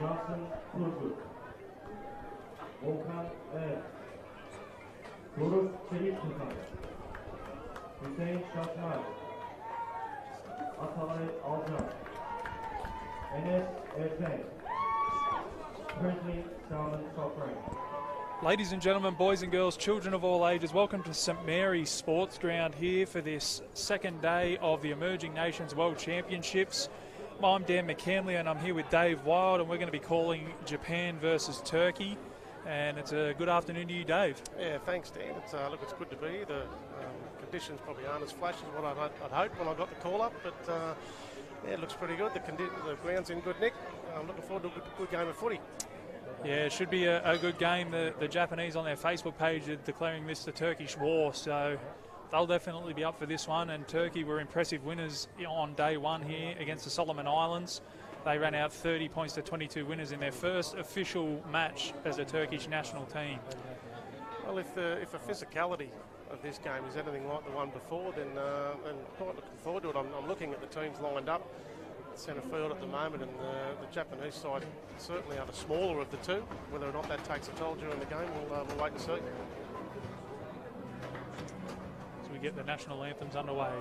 Johnson Turgut, Volkan Er, Doruk Çelik Tutan, Hüseyin Şaşmaz, Atalay Alcan, Enes Ertank, Presley Salman Sofrain. Ladies and gentlemen, boys and girls, children of all ages, welcome to St Mary's Sports Ground here for this second day of the Emerging Nations World Championships. I'm Dan McCamley and I'm here with Dave Wild, and we're going to be calling Japan versus Turkey. And it's a good afternoon to you, Dave. Yeah, thanks, Dan. It's good to be here. The conditions probably aren't as flash as what I'd hoped when I got the call up, but yeah, it looks pretty good. The ground's in good nick. I'm looking forward to a good game of footy. Yeah, it should be a good game. The Japanese on their Facebook page are declaring this the Turkish war, so they'll definitely be up for this one. And Turkey were impressive winners on day one here against the Solomon Islands. They ran out 30 points to 22 winners in their first official match as a Turkish national team. Well, if the physicality of this game is anything like the one before, then quite looking forward to it. I'm looking at the teams lined up at centre field at the moment, and the Japanese side certainly are the smaller of the two. Whether or not that takes a toll during the game, we'll wait and see. As we get the national anthems underway.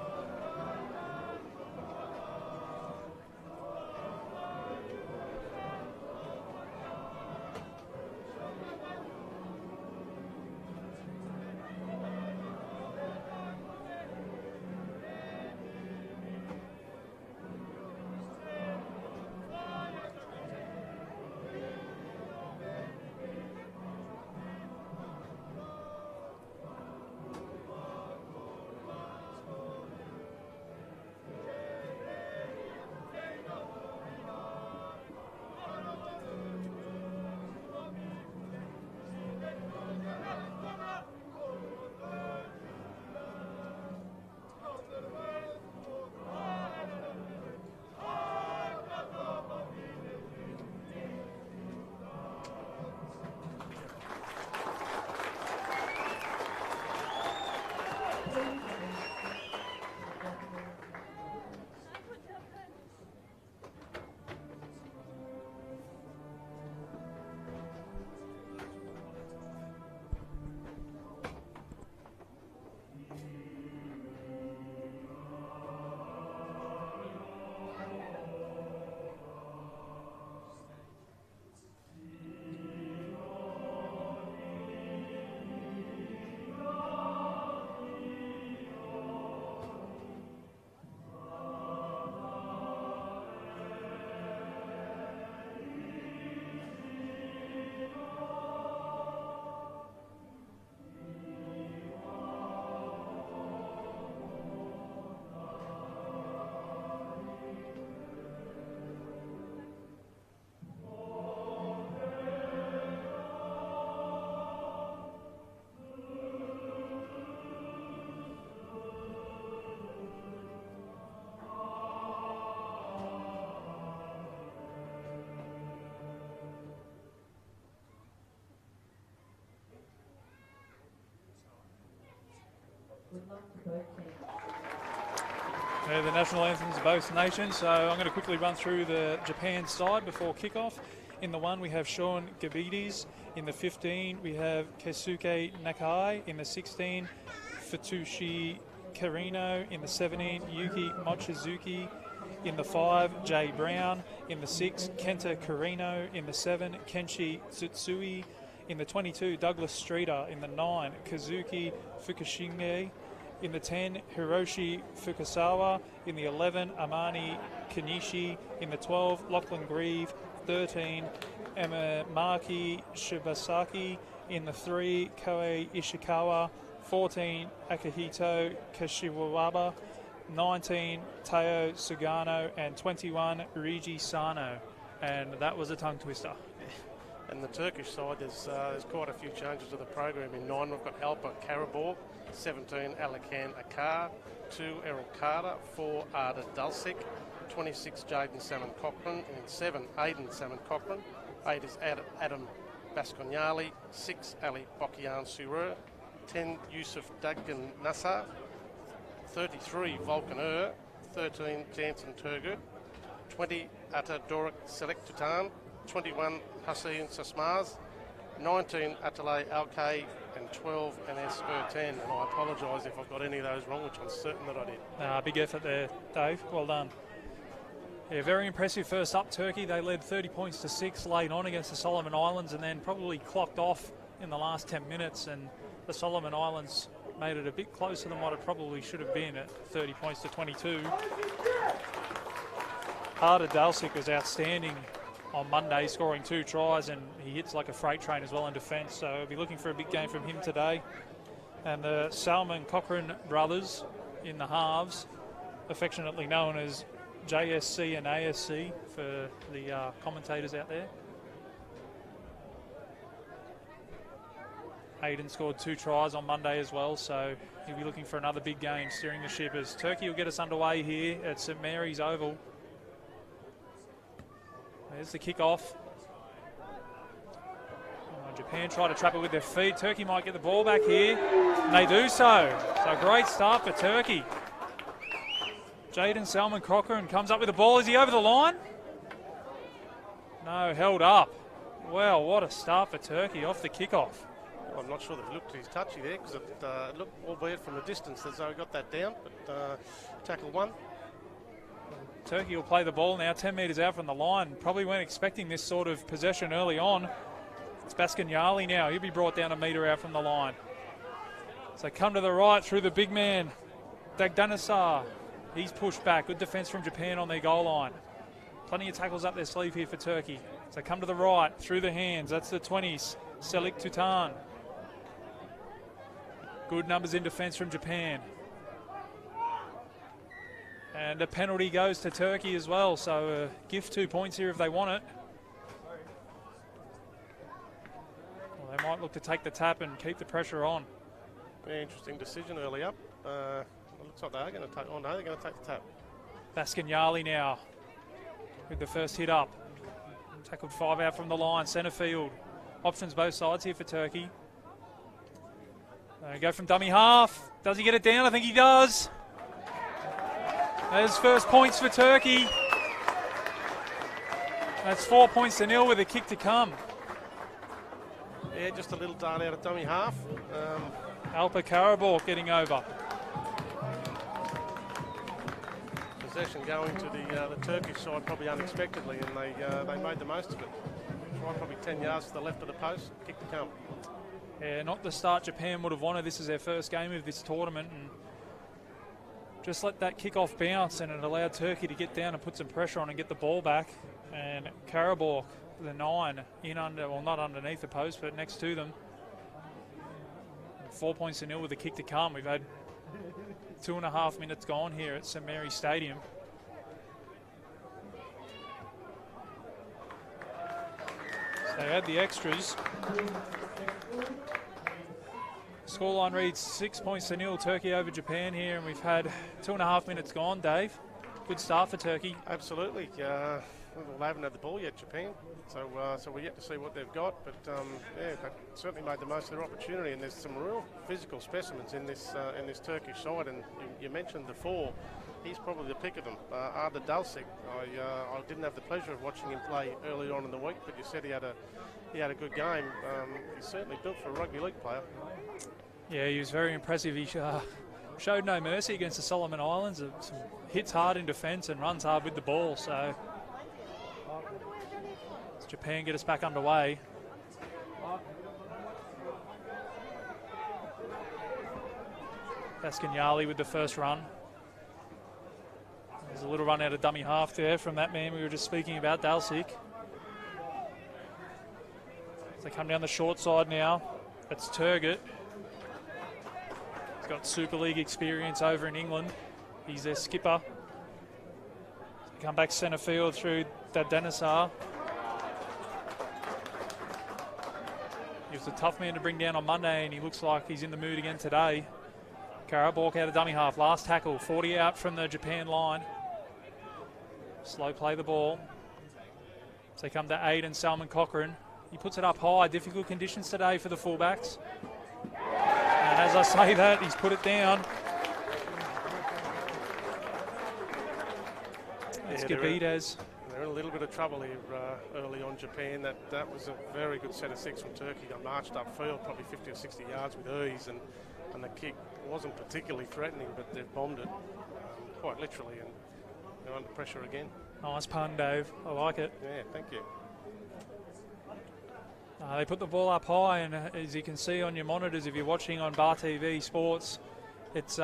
The national anthems of both nations, so I'm going to quickly run through the Japan side before kickoff. In the 1 we have Sean Gabides. In the 15 we have Keisuke Nakai. In the 16 Futoshi Karino. In the 17 Yuki Mochizuki. In the 5 Jay Brown. In the 6 Kenta Karino. In the 7 Kenshi Tsutsui. In the 22 Douglas Streeter. In the 9 Kazuki Fukushige. In the 10, Hiroshi Fukasawa. In the 11, Amani Kanishi. In the 12, Lachlan Grieve. 13, Emamaki Shibasaki. In the 3, Koei Ishikawa. 14, Akihito Kashiwaba. 19, Tao Sugano. And 21, Riji Sano. And that was a tongue twister. And the Turkish side, there's quite a few changes to the program. In 9, we've got Alpa Karabor. 17, Alakan Akar. 2, Errol Carter. 4, Arda Dulcik. 26, Jaden Salmon Cochran. In 7, Aidan Salmon Cochran. 8 is Adam Bascognali. 6, Ali Bokian Surur. 10, Yusuf Daggan Nassar. 33, Volkan 13, Jansen Turgut. 20, Ata Dorik Selektutan. 21 Hussein Sasmaz, 19 Atalay Alkay, and 12 NS Ertan. And I apologise if I've got any of those wrong, which I'm certain that I did. Big effort there, Dave. Well done. Yeah, very impressive first up, Turkey. They led 30 points to 6 late on against the Solomon Islands and then probably clocked off in the last 10 minutes. And the Solomon Islands made it a bit closer than what it probably should have been at 30 points to 22. Harder Dalsik was outstanding on Monday, scoring 2 tries, and he hits like a freight train as well in defence. So we'll be looking for a big game from him today. And the Salman Cochrane brothers in the halves, affectionately known as JSC and ASC for the commentators out there. Hayden scored 2 tries on Monday as well, so he'll be looking for another big game steering the ship as Turkey will get us underway here at St Mary's Oval. There's the kick-off. Japan try to trap it with their feet. Turkey might get the ball back here, and they do so. So great start for Turkey. Jaden Salman Cochrane comes up with the ball. Is he over the line? No, held up. Well, what a start for Turkey off the kick-off. I'm not sure they've looked at his touchy there because it looked, albeit from a distance, as though he got that down, but tackle 1. Turkey will play the ball now 10 metres out from the line. Probably weren't expecting this sort of possession early on. It's Baskanyali now. He'll be brought down a metre out from the line. So come to the right through the big man, Dagdanasar. He's pushed back. Good defence from Japan on their goal line. Plenty of tackles up their sleeve here for Turkey. So come to the right through the hands. That's the 20s. Selik Tutan. Good numbers in defence from Japan. And a penalty goes to Turkey as well, so gift 2 points here if they want it. Well, they might look to take the tap and keep the pressure on. Very interesting decision early up. It looks like they are going to take. Oh no, they're going to take the tap. Baskanyali now with the first hit up. Tackled 5 out from the line, centre field. Options both sides here for Turkey. They go from dummy half. Does he get it down? I think he does. There's first points for Turkey. That's 4 points to 0 with a kick to come. Yeah, just a little dart out of dummy half. Alpa Karabor getting over. Possession going to the Turkish side probably unexpectedly, and they made the most of it. Right, probably 10 yards to the left of the post, kick to come. Yeah, not the start Japan would have wanted. This is their first game of this tournament, and just let that kick-off bounce, and it allowed Turkey to get down and put some pressure on and get the ball back. And Karabor, the 9, in under, well, not underneath the post, but next to them. And 4 points to 0 with a kick to come. We've had 2.5 minutes gone here at St Mary's Stadium. So they had the extras. Scoreline reads 6 points to 0, Turkey over Japan here, and we've had 2.5 minutes gone, Dave. Good start for Turkey. Absolutely. Well, they haven't had the ball yet, Japan, so we're yet to see what they've got, but yeah, they certainly made the most of their opportunity, and there's some real physical specimens in this Turkish side, and you mentioned the 4. He's probably the pick of them. Arda Dalsik, I didn't have the pleasure of watching him play early on in the week, but you said he had a good game. He's certainly built for a rugby league player. Yeah, he was very impressive. He showed no mercy against the Solomon Islands. Hits hard in defence and runs hard with the ball. So as Japan get us back underway. Baskanyali with the first run. There's a little run out of dummy half there from that man we were just speaking about, Dalsik. As they come down the short side now, it's Turgut. He's got Super League experience over in England. He's their skipper. They come back centre field through Dagdanasar. He was a tough man to bring down on Monday, and he looks like he's in the mood again today. Karabor out of dummy half. Last tackle, 40 out from the Japan line. Slow play the ball. So they come to Aiden Salman Cochrane. He puts it up high. Difficult conditions today for the fullbacks. And as I say that, he's put it down. It's Gabides. They're They're in a little bit of trouble here early on, Japan. That was a very good set of 6 from Turkey. Got marched upfield, probably 50 or 60 yards with ease, and the kick wasn't particularly threatening, but they've bombed it quite literally, and they're under pressure again. Nice pun, Dave. I like it. Yeah, thank you. They put the ball up high, and as you can see on your monitors, if you're watching on Bar TV Sports, it's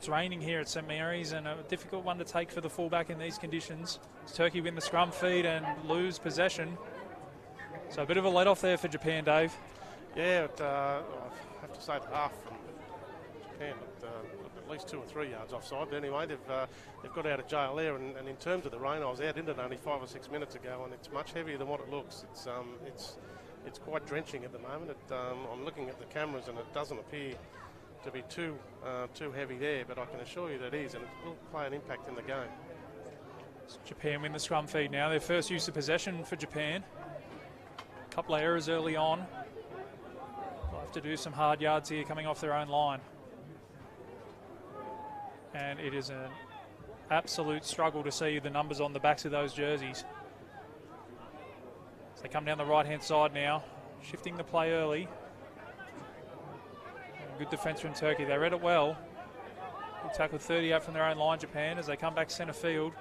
raining here at St Mary's, and a difficult one to take for the fullback in these conditions. Turkey win the scrum feed and lose possession. So a bit of a let off there for Japan, Dave. Yeah, I have to say the half from Japan looked at least 2 or 3 yards offside. But anyway, they've got out of jail there. And in terms of the rain, I was out in it only 5 or 6 minutes ago, and it's much heavier than what it looks. It's quite drenching at the moment. I'm looking at the cameras, and it doesn't appear to be too heavy there, but I can assure you that it is, and it will play an impact in the game. Japan win the scrum feed now. Their first use of possession for Japan. A couple of errors early on. They'll have to do some hard yards here coming off their own line. And it is an absolute struggle to see the numbers on the backs of those jerseys. So they come down the right-hand side now, shifting the play early. Good defence from Turkey. They read it well. Good tackle 38 from their own line, Japan, as they come back centre field.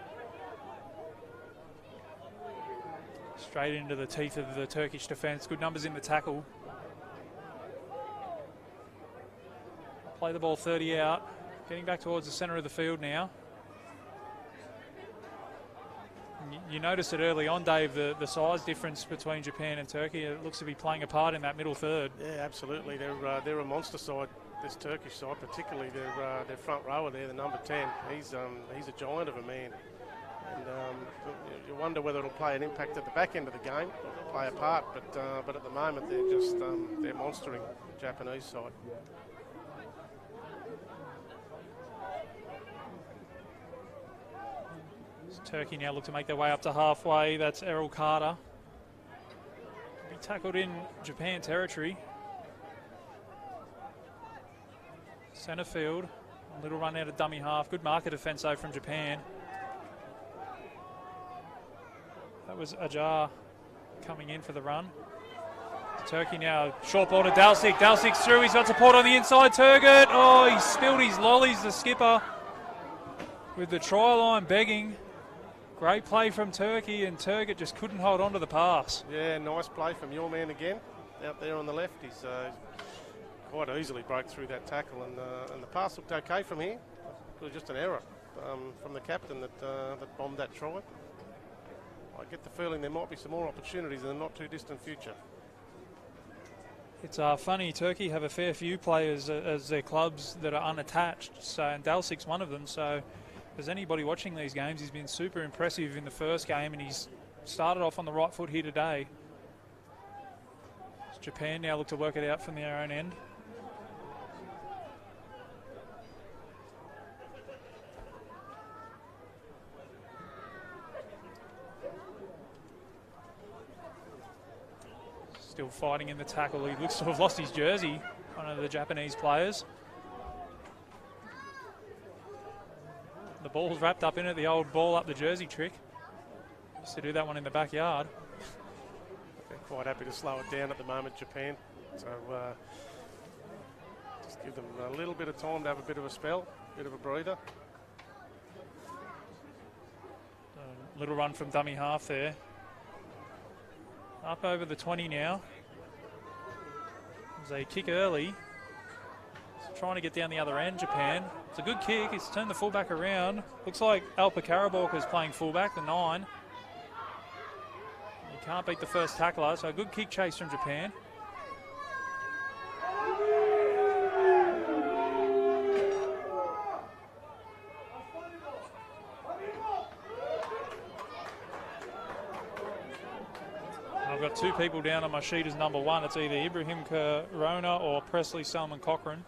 Straight into the teeth of the Turkish defence. Good numbers in the tackle. Play the ball 30 out. Getting back towards the centre of the field now. You noticed it early on, Dave, the size difference between Japan and Turkey. It looks to be playing a part in that middle third. Yeah, absolutely. They're a monster side, this Turkish side, particularly their front rower there, the number 10. He's a giant of a man. And you wonder whether it'll play an impact at the back end of the game, play a part. But at the moment, they're monstering the Japanese side. Turkey now look to make their way up to halfway. That's Errol Carter. Be tackled in Japan territory. Centre field. A little run out of dummy half. Good marker defence though from Japan. That was Ajar coming in for the run. Turkey now short ball to Dalsik. Dalsik's through. He's got support on the inside. Turgut. Oh, he spilled his lollies, the skipper, with the try line begging. Great play from Turkey, and Turgut just couldn't hold on to the pass. Yeah, nice play from your man again, out there on the left. He's quite easily broke through that tackle, and the pass looked okay from here. It was just an error from the captain that bombed that try. I get the feeling there might be some more opportunities in the not too distant future. It's funny, Turkey have a fair few players as their clubs that are unattached, so, and Dalsik's one of them, so if there's anybody watching these games, he's been super impressive in the first game, and he's started off on the right foot here today. Japan now look to work it out from their own end. Still fighting in the tackle. He looks to have lost his jersey, one of the Japanese players. The ball's wrapped up in it, the old ball up the jersey trick. Used to do that one in the backyard. They're quite happy to slow it down at the moment, Japan. So just give them a little bit of time to have a bit of a spell, a bit of a breather. Little run from dummy half there. Up over the 20 now. As they kick early. Trying to get down the other end, Japan. It's a good kick. It's turned the fullback around. Looks like Alpa Karaborka is playing fullback, the 9. You can't beat the first tackler, so a good kick chase from Japan. I've got two people down on my sheet as number 1. It's either Ibrahim Corona or Presley Salmon Cochran.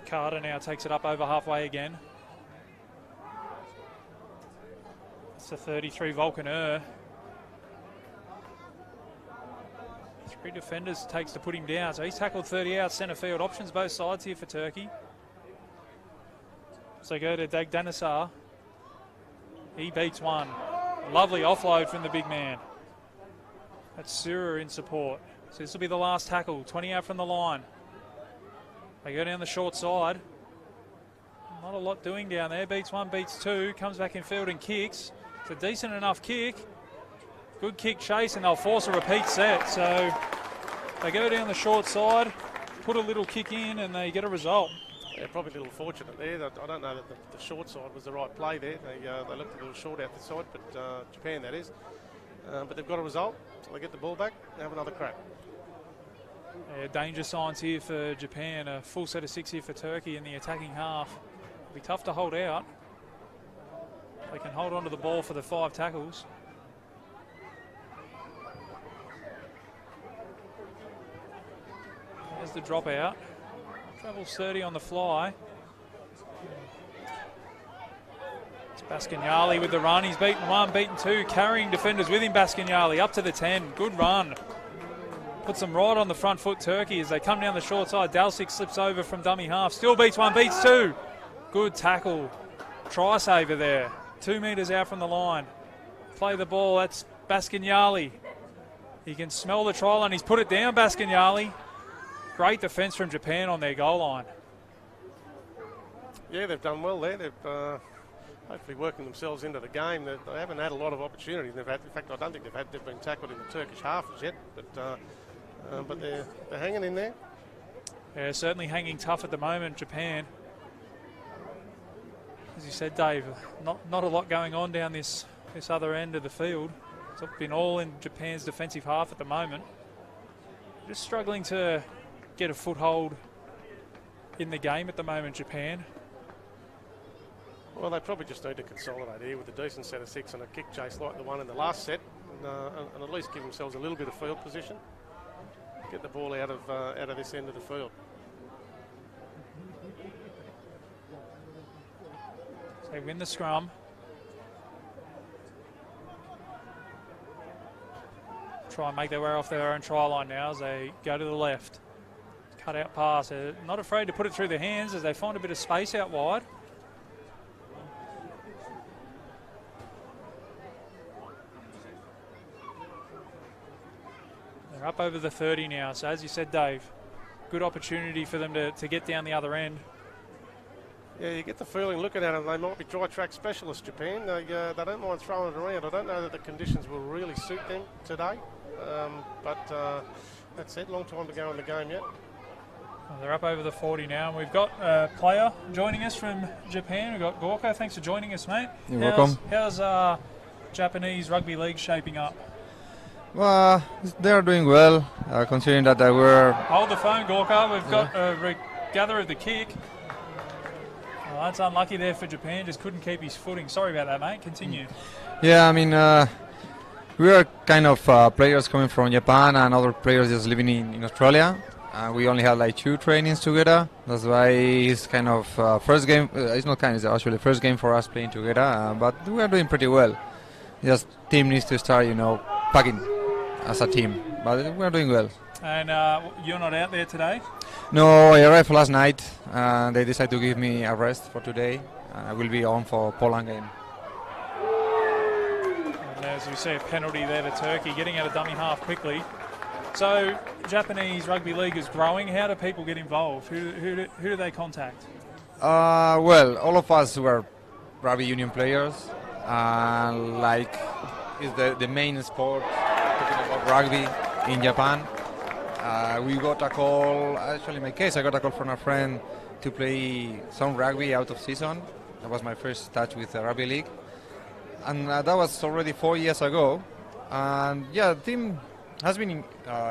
Carter now takes it up over halfway again. It's a 33 Vulcan Ur. 3 defenders takes to put him down. So he's tackled 30 out centre field. Options both sides here for Turkey. So go to Dagdanasar. He beats one. Lovely offload from the big man. That's Sura in support. So this will be the last tackle. 20 out from the line. They go down the short side. Not a lot doing down there. Beats one, beats two. Comes back in field and kicks. It's a decent enough kick. Good kick chase, and they'll force a repeat set. So they go down the short side, put a little kick in, and they get a result. Yeah, probably a little fortunate there. I don't know that the short side was the right play there. They looked a little short out the side, but Japan, that is. But they've got a result, so they get the ball back and have another crack. Yeah, danger signs here for Japan. A full set of 6 here for Turkey in the attacking half. It'll be tough to hold out. They can hold on to the ball for the 5 tackles. There's the drop out. Travels 30 on the fly. It's Baskinyali with the run. He's beaten one, beaten two, carrying defenders with him. Baskinyali up to the 10. Good run. Puts them right on the front foot, Turkey, as they come down the short side. Dalsik slips over from dummy half. Still beats one, beats two. Good tackle. Try saver there. 2 metres out from the line. Play the ball. That's Baskinyali. He can smell the try line. He's put it down, Baskinyali. Great defence from Japan on their goal line. Yeah, they've done well there. They've hopefully working themselves into the game. They haven't had a lot of opportunities. In fact, I don't think they've been tackled in the Turkish half as yet. But they're hanging in there. Yeah, certainly hanging tough at the moment, Japan. As you said, Dave, not a lot going on down this other end of the field. It's been all in Japan's defensive half at the moment. Just struggling to get a foothold in the game at the moment, Japan. Well, they probably just need to consolidate here with a decent set of 6 and a kick chase like the one in the last set, and at least give themselves a little bit of field position. Get the ball out of this end of the field. So they win the scrum. Try and make their way off their own try line now as they go to the left. Cut out pass. They're not afraid to put it through their hands as they find a bit of space out wide. They're up over the 30 now. So as you said, Dave, good opportunity for them to get down the other end. Yeah, you get the feeling looking at them, they might be dry track specialists, Japan. They don't mind throwing it around. I don't know that the conditions will really suit them today. But that's it, long time to go in the game yet. Well, they're up over the 40 now, and we've got a player joining us from Japan. We've got Gorka. Thanks for joining us, mate. You're welcome. How's Japanese rugby league shaping up? Well, they're doing well, considering that they were... Hold the phone, Gorka. We've got a gather of the kick. Well, that's unlucky there for Japan. Just couldn't keep his footing. Sorry about that, mate. Continue. Yeah, I mean, we are kind of players coming from Japan and other players just living in Australia. We only had like 2 trainings together. That's why it's kind of first game. It's not kind. It's actually first game for us playing together. But we are doing pretty well. Just team needs to start, packing as a team. But we are doing well. And you're not out there today? No, I arrived last night. They decided to give me a rest for today. I will be on for Poland game. And as we see a penalty there to Turkey, getting out of dummy half quickly. So, Japanese rugby league is growing. How do people get involved? Who do they contact? Well, all of us were rugby union players. Like, is the main sport talking about rugby in Japan. We got a call. Actually, in my case, I got a call from a friend to play some rugby out of season. That was my first touch with the rugby league, and that was already 4 years ago. And yeah, the team has been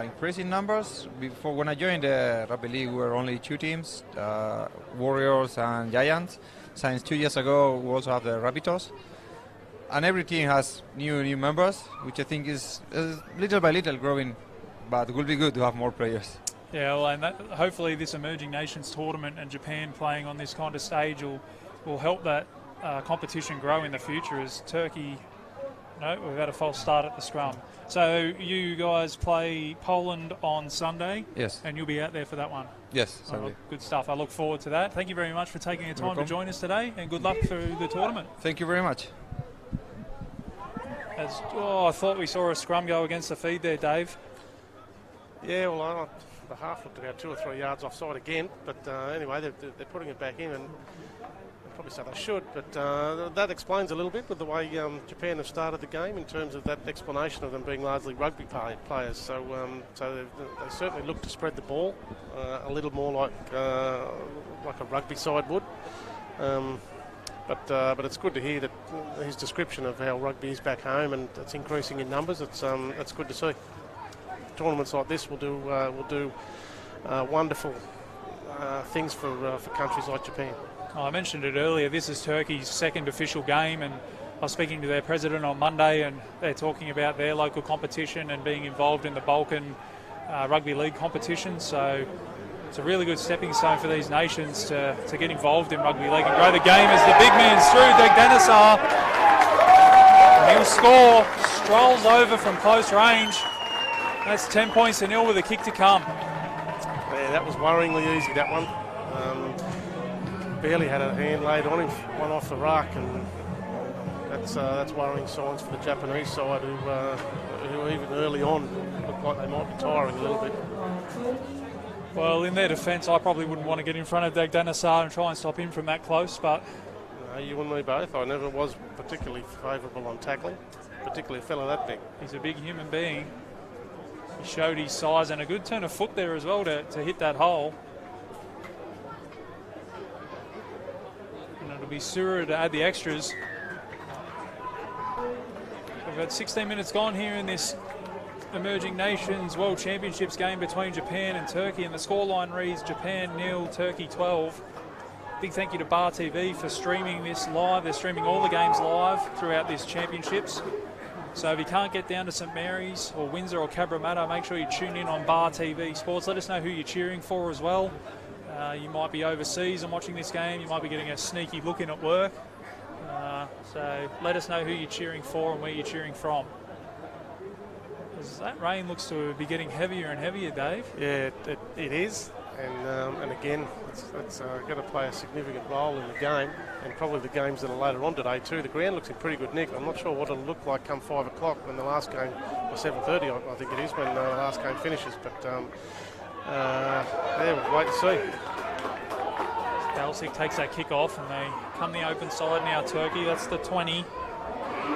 increasing numbers. Before, when I joined the rugby league, we were only 2 teams, Warriors and Giants. Since 2 years ago, we also have the Rabbitohs. And every team has new members, which I think is little by little growing, but it will be good to have more players. Yeah, well, and hopefully this Emerging Nations tournament and Japan playing on this kind of stage will help that competition grow in the future, as Turkey No, we've had a false start at the scrum. So you guys play Poland on Sunday, Yes. and you'll be out there for that one. Yes. Oh, Sunday. good stuff. I look forward to that. Thank you very much for taking the time welcome. to join us today, and good luck through the tournament. Thank you very much. I thought we saw a scrum go against the feed there, Dave. Yeah, well, the half looked about 2 or 3 yards offside again, but anyway, they're putting it back in, and probably so they should, but that explains a little bit with the way Japan have started the game in terms of that explanation of them being largely rugby players. So they certainly look to spread the ball a little more like a rugby side would. But it's good to hear that his description of how rugby is back home and it's increasing in numbers. It's good to see. Tournaments like this will do wonderful things for countries like Japan. I mentioned it earlier, this is Turkey's second official game, and I was speaking to their president on Monday, and they're talking about their local competition and being involved in the Balkan Rugby League competition. So it's a really good stepping stone for these nations to get involved in rugby league and grow the game as the big man's through. Degdanasar, he'll score, strolls over from close range. That's 10 points to nil with a kick to come. Yeah, that was worryingly easy, that one. Barely had a hand laid on him, one off the ruck, and that's worrying signs for the Japanese side, who even early on looked like they might be tiring a little bit. Well, in their defence, I probably wouldn't want to get in front of Degdanasar and try and stop him from that close, but... No, you and me both. I never was particularly favourable on tackling, particularly a fellow that big. He's a big human being. He showed his size and a good turn of foot there as well to hit that hole. And it'll be Sura to add the extras. We've had 16 minutes gone here in this Emerging Nations World Championships game between Japan and Turkey, and the scoreline reads Japan 0, Turkey 12. Big thank you to Bar TV for streaming this live. They're streaming all the games live throughout this championships. So if you can't get down to St Mary's or Windsor or Cabramatta, make sure you tune in on Bar TV Sports. Let us know who you're cheering for as well. You might be overseas and watching this game. You might be getting a sneaky look in at work. So let us know who you're cheering for and where you're cheering from. Because that rain looks to be getting heavier and heavier, Dave. Yeah, it is. And again, it's going to play a significant role in the game, and probably the games that are later on today too. The ground looks in pretty good nick. I'm not sure what it'll look like come 5 o'clock when the last game, or 7:30 I think it is, when the last game finishes. But yeah, we'll wait and see. Dalsik takes that kick off, and they come the open side now. Turkey, that's the 20.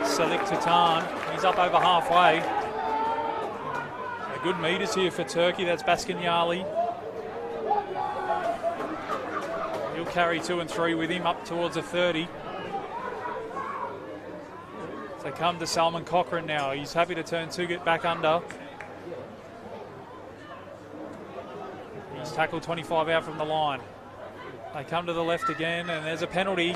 Selik Tutan, he's up over halfway. Good meters here for Turkey. That's Baskinyali. He'll carry 2 and 3 with him up towards a 30. So come to Salman Cochrane now. He's happy to turn 2, get back under. He's tackled 25 out from the line. They come to the left again, and there's a penalty.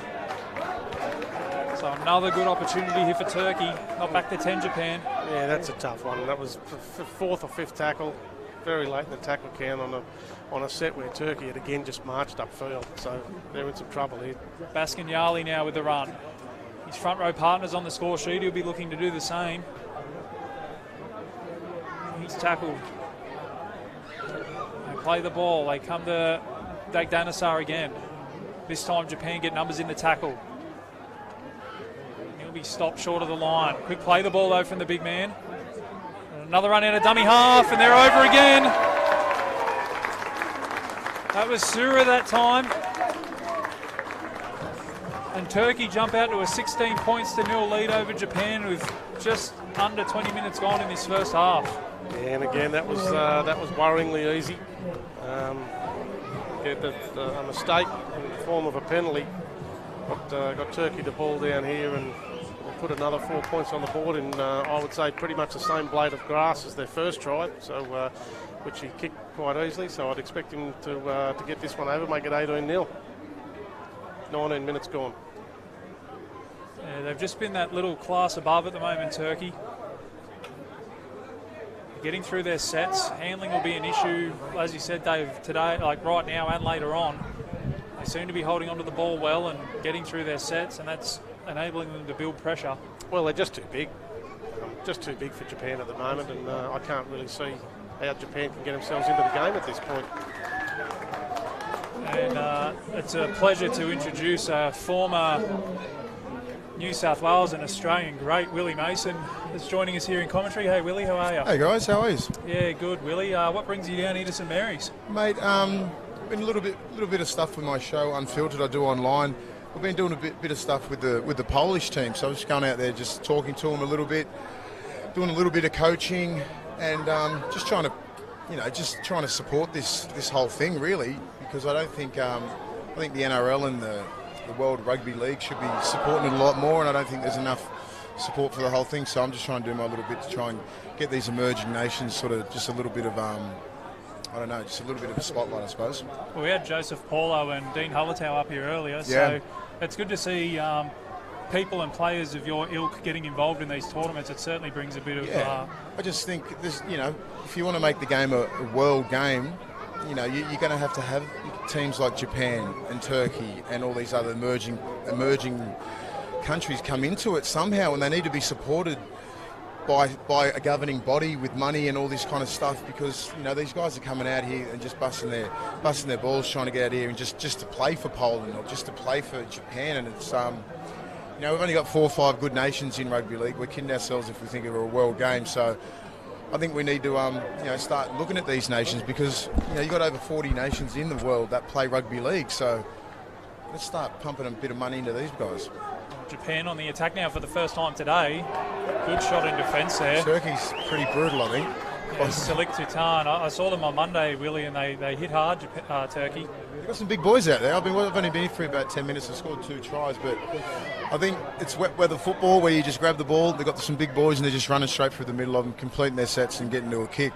So another good opportunity here for Turkey. Not back to 10, Japan. Yeah, that's a tough one. That was 4th or 5th tackle, very late in the tackle count on a set where Turkey had again just marched upfield. So they're in some trouble here. Baskinyali now with the run. His front row partner's on the score sheet. He'll be looking to do the same. He's tackled. They play the ball. They come to Degdanasar again. This time Japan get numbers in the tackle. He'll be stopped short of the line. Quick play the ball though from the big man. Another run out of dummy half, and they're over again. That was Sura that time. And Turkey jump out to a 16 points to 0 lead over Japan with just under 20 minutes gone in this first half. Yeah, and again, that was worryingly easy. A mistake in the form of a penalty got Turkey the ball down here and put another 4 points on the board in, I would say, pretty much the same blade of grass as their first try, so which he kicked quite easily. So I'd expect him to get this one over, make it 18-0. 19 minutes gone. Yeah, they've just been that little class above at the moment, Turkey. Getting through their sets. Handling will be an issue, as you said, Dave, today, like right now and later on. They seem to be holding onto the ball well and getting through their sets, and that's enabling them to build pressure. Well, they're just too big. just too big for Japan at the moment, and I can't really see how Japan can get themselves into the game at this point. And it's a pleasure to introduce a former New South Wales and Australian great, Willie Mason, is joining us here in commentary. Hey Willie, how are you? Hey guys, how are you? Yeah, good Willie. What brings you down here to St Mary's? Mate, been a little bit of stuff with my show Unfiltered I do online. We've been doing a bit of stuff with the Polish team, so I was just going out there just talking to them a little bit, doing a little bit of coaching, and just trying to support this whole thing really, because I think the NRL and the World Rugby League should be supporting it a lot more, and I don't think there's enough support for the whole thing, so I'm just trying to do my little bit to try and get these emerging nations sort of just a little bit of just a little bit of a spotlight, I suppose. Well, we had Joseph Paulo and Dean Hullatow up here earlier, so Yeah. it's good to see people and players of your ilk getting involved in these tournaments. It certainly brings a bit of... I just think this, if you want to make the game a world game, you're going to have teams like Japan and Turkey and all these other emerging countries come into it somehow, and they need to be supported by a governing body with money and all this kind of stuff, because these guys are coming out here and just busting their balls trying to get out here and just to play for Poland or just to play for Japan, and it's we've only got 4 or 5 good nations in rugby league. We're kidding ourselves if we think of a world game. So I think we need to start looking at these nations, because you've got over 40 nations in the world that play rugby league. So let's start pumping a bit of money into these guys. Japan on the attack now for the first time today. Good shot in defence there. Turkey's pretty brutal, I think. Yeah, Salik Tutan. I saw them on Monday, Willie, and they hit hard, Turkey. They've got some big boys out there. I've only been here for about 10 minutes and scored 2 tries, but I think it's wet weather football where you just grab the ball. They've got some big boys and they're just running straight through the middle of them, completing their sets and getting to a kick.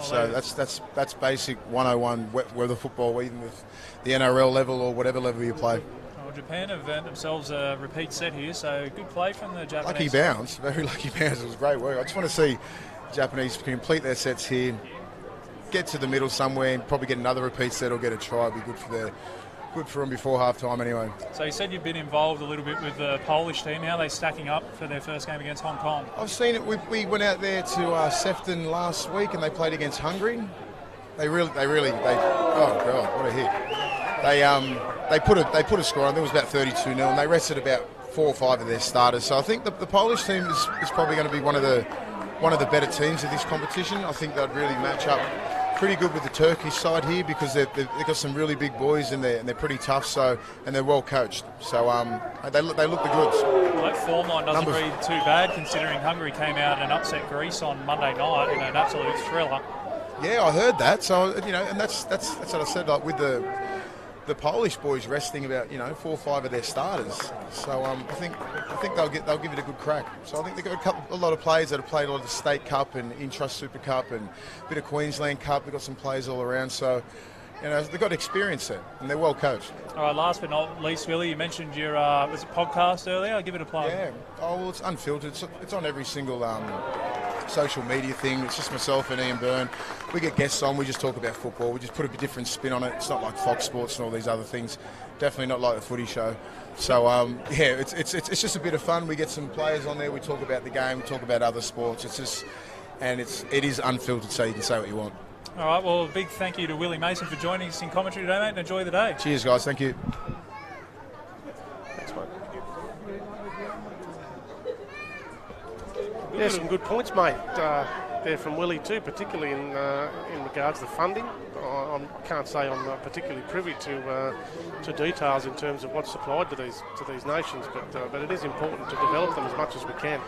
So that's basic 101 wet weather football, even with the NRL level or whatever level you play. Well, Japan have earned themselves a repeat set here, so good play from the Japanese. Lucky bounce, very lucky bounce. It was great work. I just want to see Japanese complete their sets here, get to the middle somewhere, and probably get another repeat set or get a try. It'd be good for them before half time anyway. So you said you've been involved a little bit with the Polish team. How are they stacking up for their first game against Hong Kong? I've seen it. We went out there to Sefton last week and they played against Hungary. Oh God, what a hit! They put a score on. There was about 32-0, and they rested about 4 or 5 of their starters. So I think the Polish team is probably going to be one of the better teams of this competition. I think they'd really match up pretty good with the Turkish side here, because they've got some really big boys and they're pretty tough. So, and they're well coached. So they look the goods. Well, that form line doesn't read too bad, considering Hungary came out and upset Greece on Monday night in an absolute thriller. Yeah, I heard that. So and that's what I said. Like with the Polish boys resting about 4 or 5 of their starters. So I think they'll give it a good crack. So I think they've got a lot of players that have played a lot of the State Cup and Intrust Super Cup and a bit of Queensland Cup. They've got some players all around. So they've got experience there and they're well coached. All right, last but not least, Willie, you mentioned your was it podcast earlier? I'll give it a plug. Yeah. Oh, well, it's Unfiltered. It's on every single social media thing. It's just myself and Ian Byrne. We get guests on. We just talk about football. We just put a different spin on it. It's not like Fox Sports and all these other things. Definitely not like the footy show. So it's just a bit of fun. We get some players on there. We talk about the game. We talk about other sports. It is unfiltered, so you can say what you want. All right. Well, a big thank you to Willie Mason for joining us in commentary today, mate. And enjoy the day. Cheers, guys. Thank you. Thanks, mate. Yeah, some good points, mate. There from Willie too, particularly in regards to funding. I can't say I'm particularly privy to details in terms of what's supplied to these nations, but it is important to develop them as much as we can.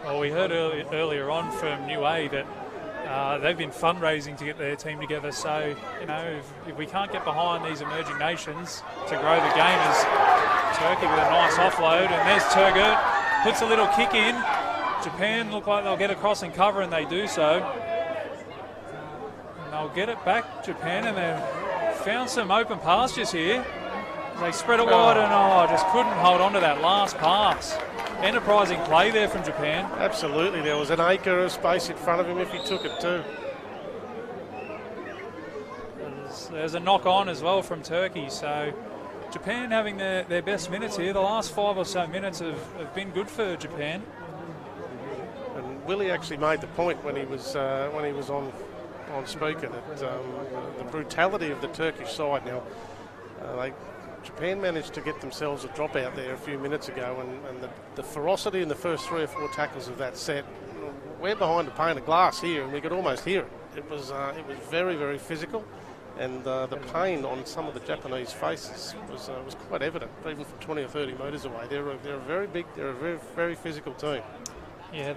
Well, we heard earlier on from New A that they've been fundraising to get their team together. So if we can't get behind these emerging nations to grow the game, as Turkey with a nice offload, and there's Turgut puts a little kick in. Japan look like they'll get across and cover, and they do so. And they'll get it back, Japan, and they've found some open pastures here. They spread it wide and just couldn't hold on to that last pass. Enterprising play there from Japan. Absolutely, there was an acre of space in front of him if he took it too. There's a knock on as well from Turkey, so Japan having their best minutes here. The last 5 or so minutes have been good for Japan. Willie actually made the point when he was on speaker that the brutality of the Turkish side. Now, Japan managed to get themselves a drop out there a few minutes ago, and the ferocity in the first 3 or 4 tackles of that set. We're behind a pane of glass here, and we could almost hear it. It was very, very physical, and the pain on some of the Japanese faces was quite evident, even from 20 or 30 metres away. They're a very big, they're a very, very physical team. Yeah,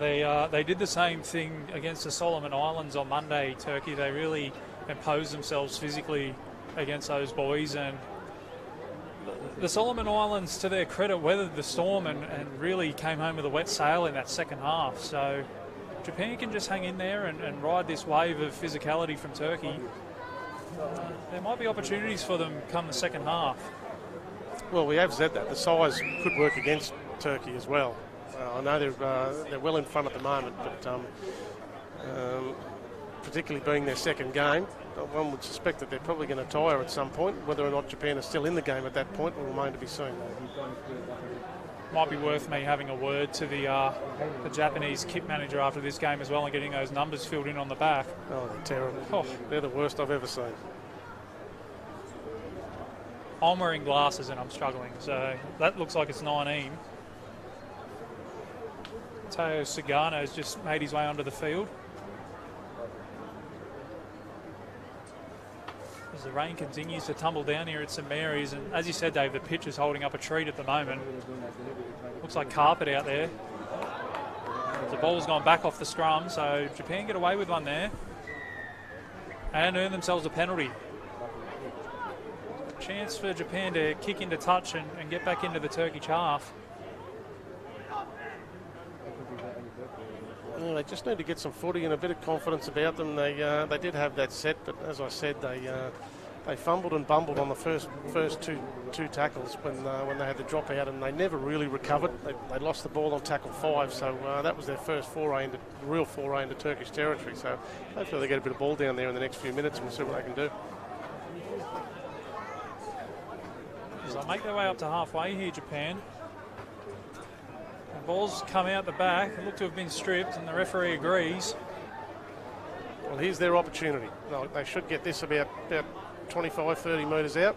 they did the same thing against the Solomon Islands on Monday, Turkey. They really imposed themselves physically against those boys, and the Solomon Islands, to their credit, weathered the storm and really came home with a wet sail in that second half. So Japan can just hang in there and ride this wave of physicality from Turkey. There might be opportunities for them come the second half. Well, we have said that. The size could work against Turkey as well. I know they're well in front at the moment, but particularly being their second game, one would suspect that they're probably going to tire at some point. Whether or not Japan is still in the game at that point will remain to be seen. Might be worth me having a word to the Japanese kit manager after this game as well and getting those numbers filled in on the back. Oh, they're terrible. Oh. They're the worst I've ever seen. I'm wearing glasses and I'm struggling, so that looks like it's 19. Teo Sagano has just made his way onto the field. As the rain continues to tumble down here at St Mary's, and as you said, Dave, the pitch is holding up a treat at the moment. Looks like carpet out there. The ball's gone back off the scrum, so Japan get away with one there and earn themselves a penalty. Chance for Japan to kick into touch and get back into the Turkish half. Well, they just need to get some footy and a bit of confidence about them. They did have that set, but as I said, they fumbled and bumbled on the first two tackles when they had the drop out, and they never really recovered. They lost the ball on tackle 5, so that was their first real foray into Turkish territory. So hopefully they get a bit of ball down there in the next few minutes and we'll see what they can do. As they make their way up to halfway here, Japan. The ball's come out the back. They look to have been stripped, and the referee agrees. Well, here's their opportunity. They should get this about 25, 30 metres out.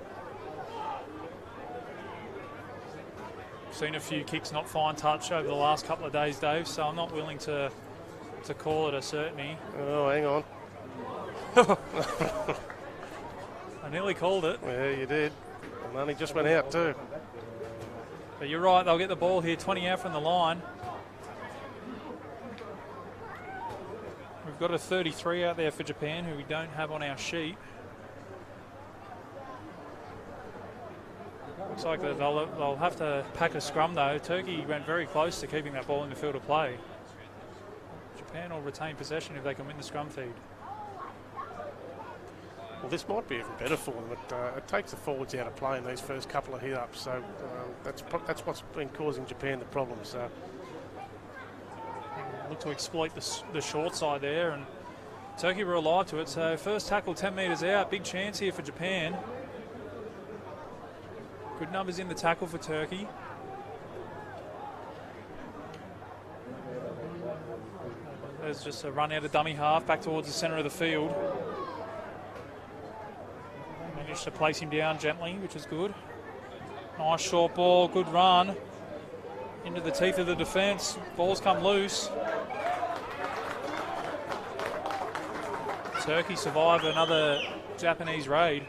Seen a few kicks not fine touch over the last couple of days, Dave, so I'm not willing to call it a certainty. Oh, hang on. I nearly called it. Yeah, you did. And money just went out too. But you're right, they'll get the ball here, 20 out from the line. We've got a 33 out there for Japan, who we don't have on our sheet. Looks like they'll have to pack a scrum though. Turkey went very close to keeping that ball in the field of play. Japan will retain possession if they can win the scrum feed. Well, this might be even better for them. It takes the forwards out of play in these first couple of hit-ups, so that's what's been causing Japan the problem. So look to exploit the short side there, and Turkey were alive to it. So first tackle 10 metres out, big chance here for Japan. Good numbers in the tackle for Turkey. There's just a run out of dummy half back towards the centre of the field. Managed to place him down gently, which is good. Nice short ball, good run. Into the teeth of the defence. Ball's come loose. Turkey survived another Japanese raid.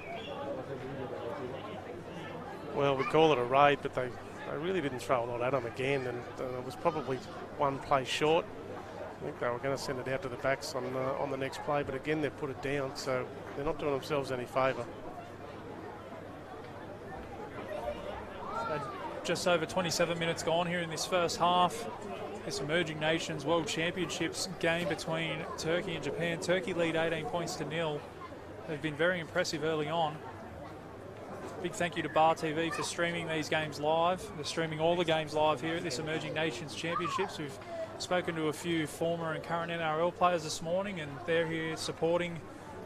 Well, we call it a raid, but they really didn't throw a lot at them again, and it was probably one play short. I think they were going to send it out to the backs on the next play, but again, they've put it down, so they're not doing themselves any favour. Just over 27 minutes gone here in this first half. This Emerging Nations World Championships game between Turkey and Japan. Turkey lead 18 points to 0. They've been very impressive early on. Big thank you to Bar TV for streaming these games live. They're streaming all the games live here at this Emerging Nations Championships. We've spoken to a few former and current NRL players this morning, and they're here supporting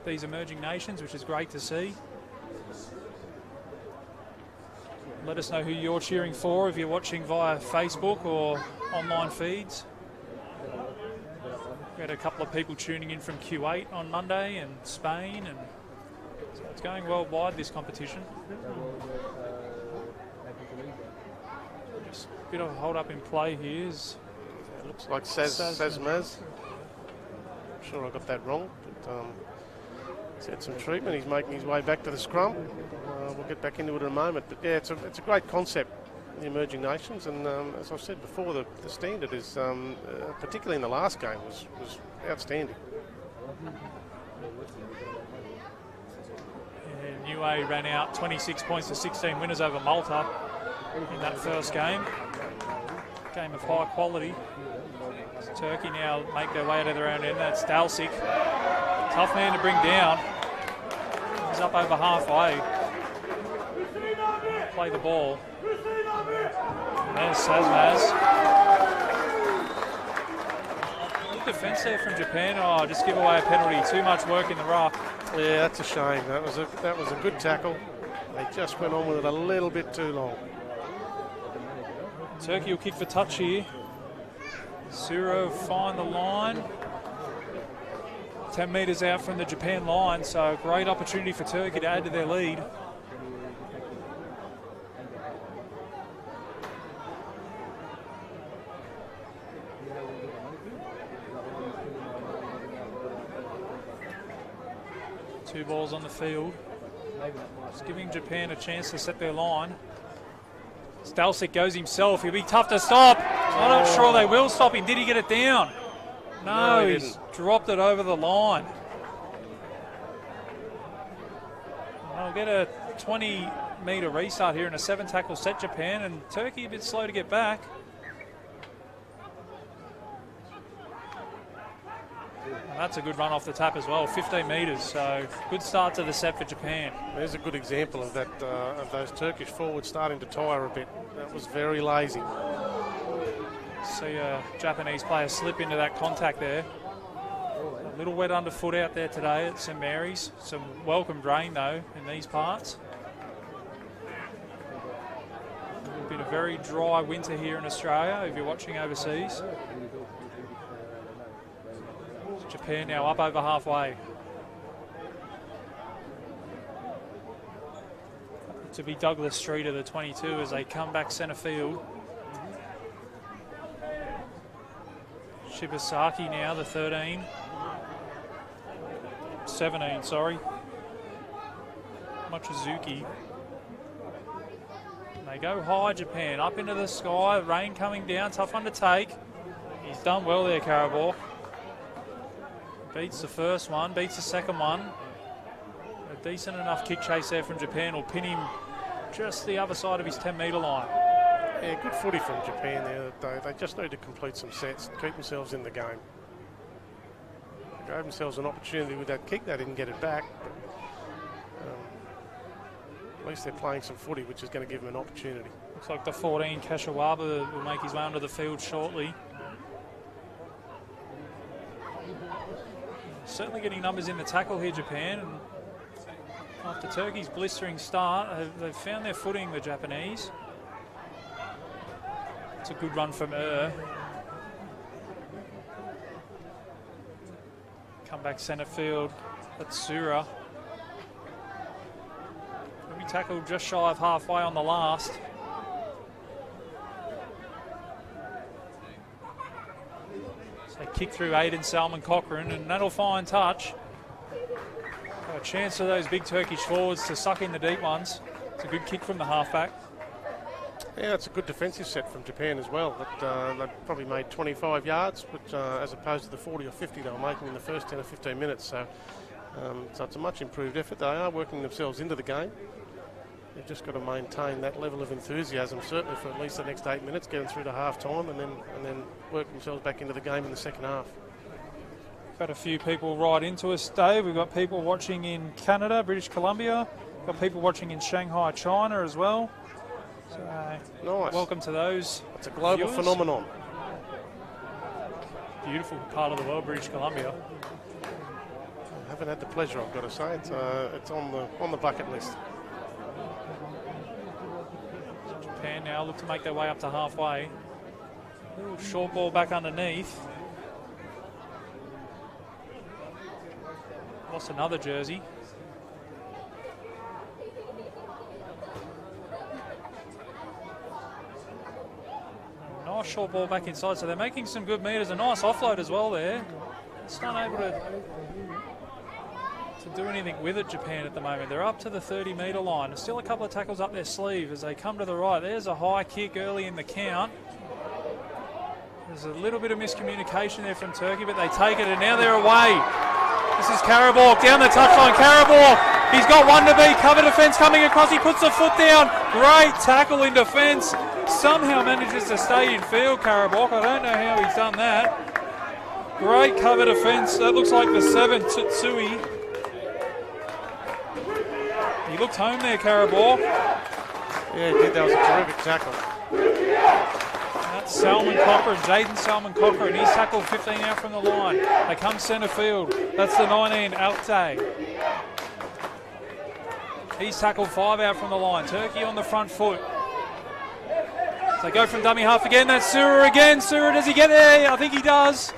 these Emerging Nations, which is great to see. Let us know who you're cheering for if you're watching via Facebook or online feeds. had a couple of people tuning in from Q8 on Monday and Spain, and so it's going worldwide, this competition. Just a bit of a hold up in play here. It looks like Sazmaz. I'm sure I got that wrong, but he's had some treatment. He's making his way back to the scrum. We'll get back into it in a moment. But yeah, it's a great concept, the emerging nations, and as I've said before, the standard is, particularly in the last game, was outstanding. And UA ran out 26 points to 16 winners over Malta in that first game. Game of high quality. So Turkey now make their way to their own end. That's Dalsik. Tough man to bring down. He's up over halfway. Play the ball. There's Sazmaz. Good defence there from Japan. Oh, just give away a penalty. Too much work in the ruck. Yeah, that's a shame. That was a good tackle. They just went on with it a little bit too long. Turkey will kick for touch here. Suro find the line. 10 metres out from the Japan line, so great opportunity for Turkey to add to their lead. Two balls on the field. Just giving Japan a chance to set their line. Stalsic goes himself. He'll be tough to stop. I'm not sure they will stop him. Did he get it down? No, he he's didn't. dropped it over the line. I'll get a 20-metre restart here in a 7-tackle set, Japan, and Turkey a bit slow to get back. And that's a good run off the tap as well, 15 metres, so good start to the set for Japan. There's a good example of that, of those Turkish forwards starting to tire a bit. That was very lazy. See a Japanese player slip into that contact there. A little wet underfoot out there today at St Mary's. Some welcomed rain though in these parts. Been a very dry winter here in Australia if you're watching overseas. Japan now up over halfway. To be Douglas Streeter, the 22, as they come back centre field. Shibasaki now, the 17, sorry. Mochizuki. And they go high, Japan, up into the sky, rain coming down, tough one to take. He's done well there, Karabor. Beats the first one, beats the second one. A decent enough kick chase there from Japan will pin him just the other side of his 10-metre line. Yeah, good footy from Japan there. They just need to complete some sets and keep themselves in the game. They gave themselves an opportunity with that kick. They didn't get it back. But, at least they're playing some footy, which is going to give them an opportunity. Looks like the 14, Kashawaba, will make his way onto the field shortly. Certainly getting numbers in the tackle here, Japan. And after Turkey's blistering start, they've found their footing, the Japanese. It's a good run from Come back centre field, that's Sura. We tackled just shy of halfway on the last. So kick through Aidan Salmon Cochrane, and that'll find touch. A chance for those big Turkish forwards to suck in the deep ones. It's a good kick from the halfback. Yeah, it's a good defensive set from Japan as well. They probably made 25 yards, but as opposed to the 40 or 50 they were making in the first 10 or 15 minutes. So it's a much improved effort. They are working themselves into the game. They've just got to maintain that level of enthusiasm, certainly for at least the next 8 minutes, getting through to half time, and then work themselves back into the game in the second half. Got a few people right into us, Dave. We've got people watching in Canada, British Columbia. Got people watching in Shanghai, China as well. So, nice. Welcome to those. It's a global viewers. phenomenon. Beautiful part of the world, British Columbia. I haven't had the pleasure, I've got to say. It's on the bucket list. Japan now look to make their way up to halfway. Little short ball back underneath. Lost another jersey. Nice short ball back inside, so they're making some good meters. A nice offload as well there. Just not able to do anything with it, Japan, at the moment. They're up to the 30-metre line. There's still a couple of tackles up their sleeve as they come to the right. There's a high kick early in the count. There's a little bit of miscommunication there from Turkey, but they take it, and now they're away. This is Karabok down the touchline. Karabok, he's got one to beat. Cover defence coming across. He puts the foot down. Great tackle in defence. Somehow manages to stay in field, Karabok. I don't know how he's done that. Great cover defence. That looks like the 7, Tutsui. He looked home there, Karabok. Yeah, he did. That was a terrific tackle. That's Salman Cochran, Jaden Salman Cochran. He's tackled 15 out from the line. They come centre field. That's the 19, Altay. He's tackled 5 out from the line. Turkey on the front foot. So they go from dummy half again. That's Sura again. Sura, does he get there? I think he does.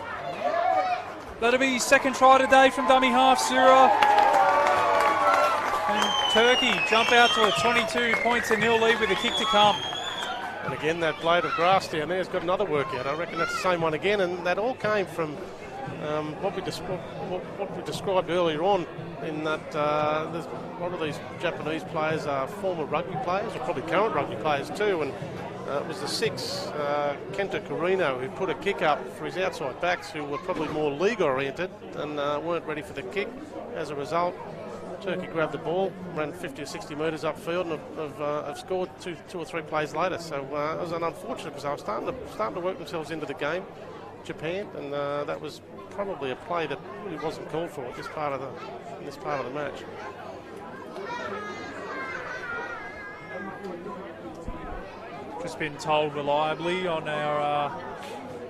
That'll be his second try today from dummy half, Sura. And Turkey jump out to a 22-0 lead with a kick to come. And again, that blade of grass down there has got another workout. I reckon that's the same one again, and that all came from what we described earlier on, in that a lot of these Japanese players are former rugby players, or probably current rugby players too, and it was the 6, Kenta Carino, who put a kick up for his outside backs, who were probably more league-oriented and weren't ready for the kick. As a result, Turkey grabbed the ball, ran 50 or 60 metres upfield, and have scored two or three plays later. So it was unfortunate because they were starting to work themselves into the game, Japan, and that was probably a play that really wasn't called for at this part of the match. Just been told reliably on our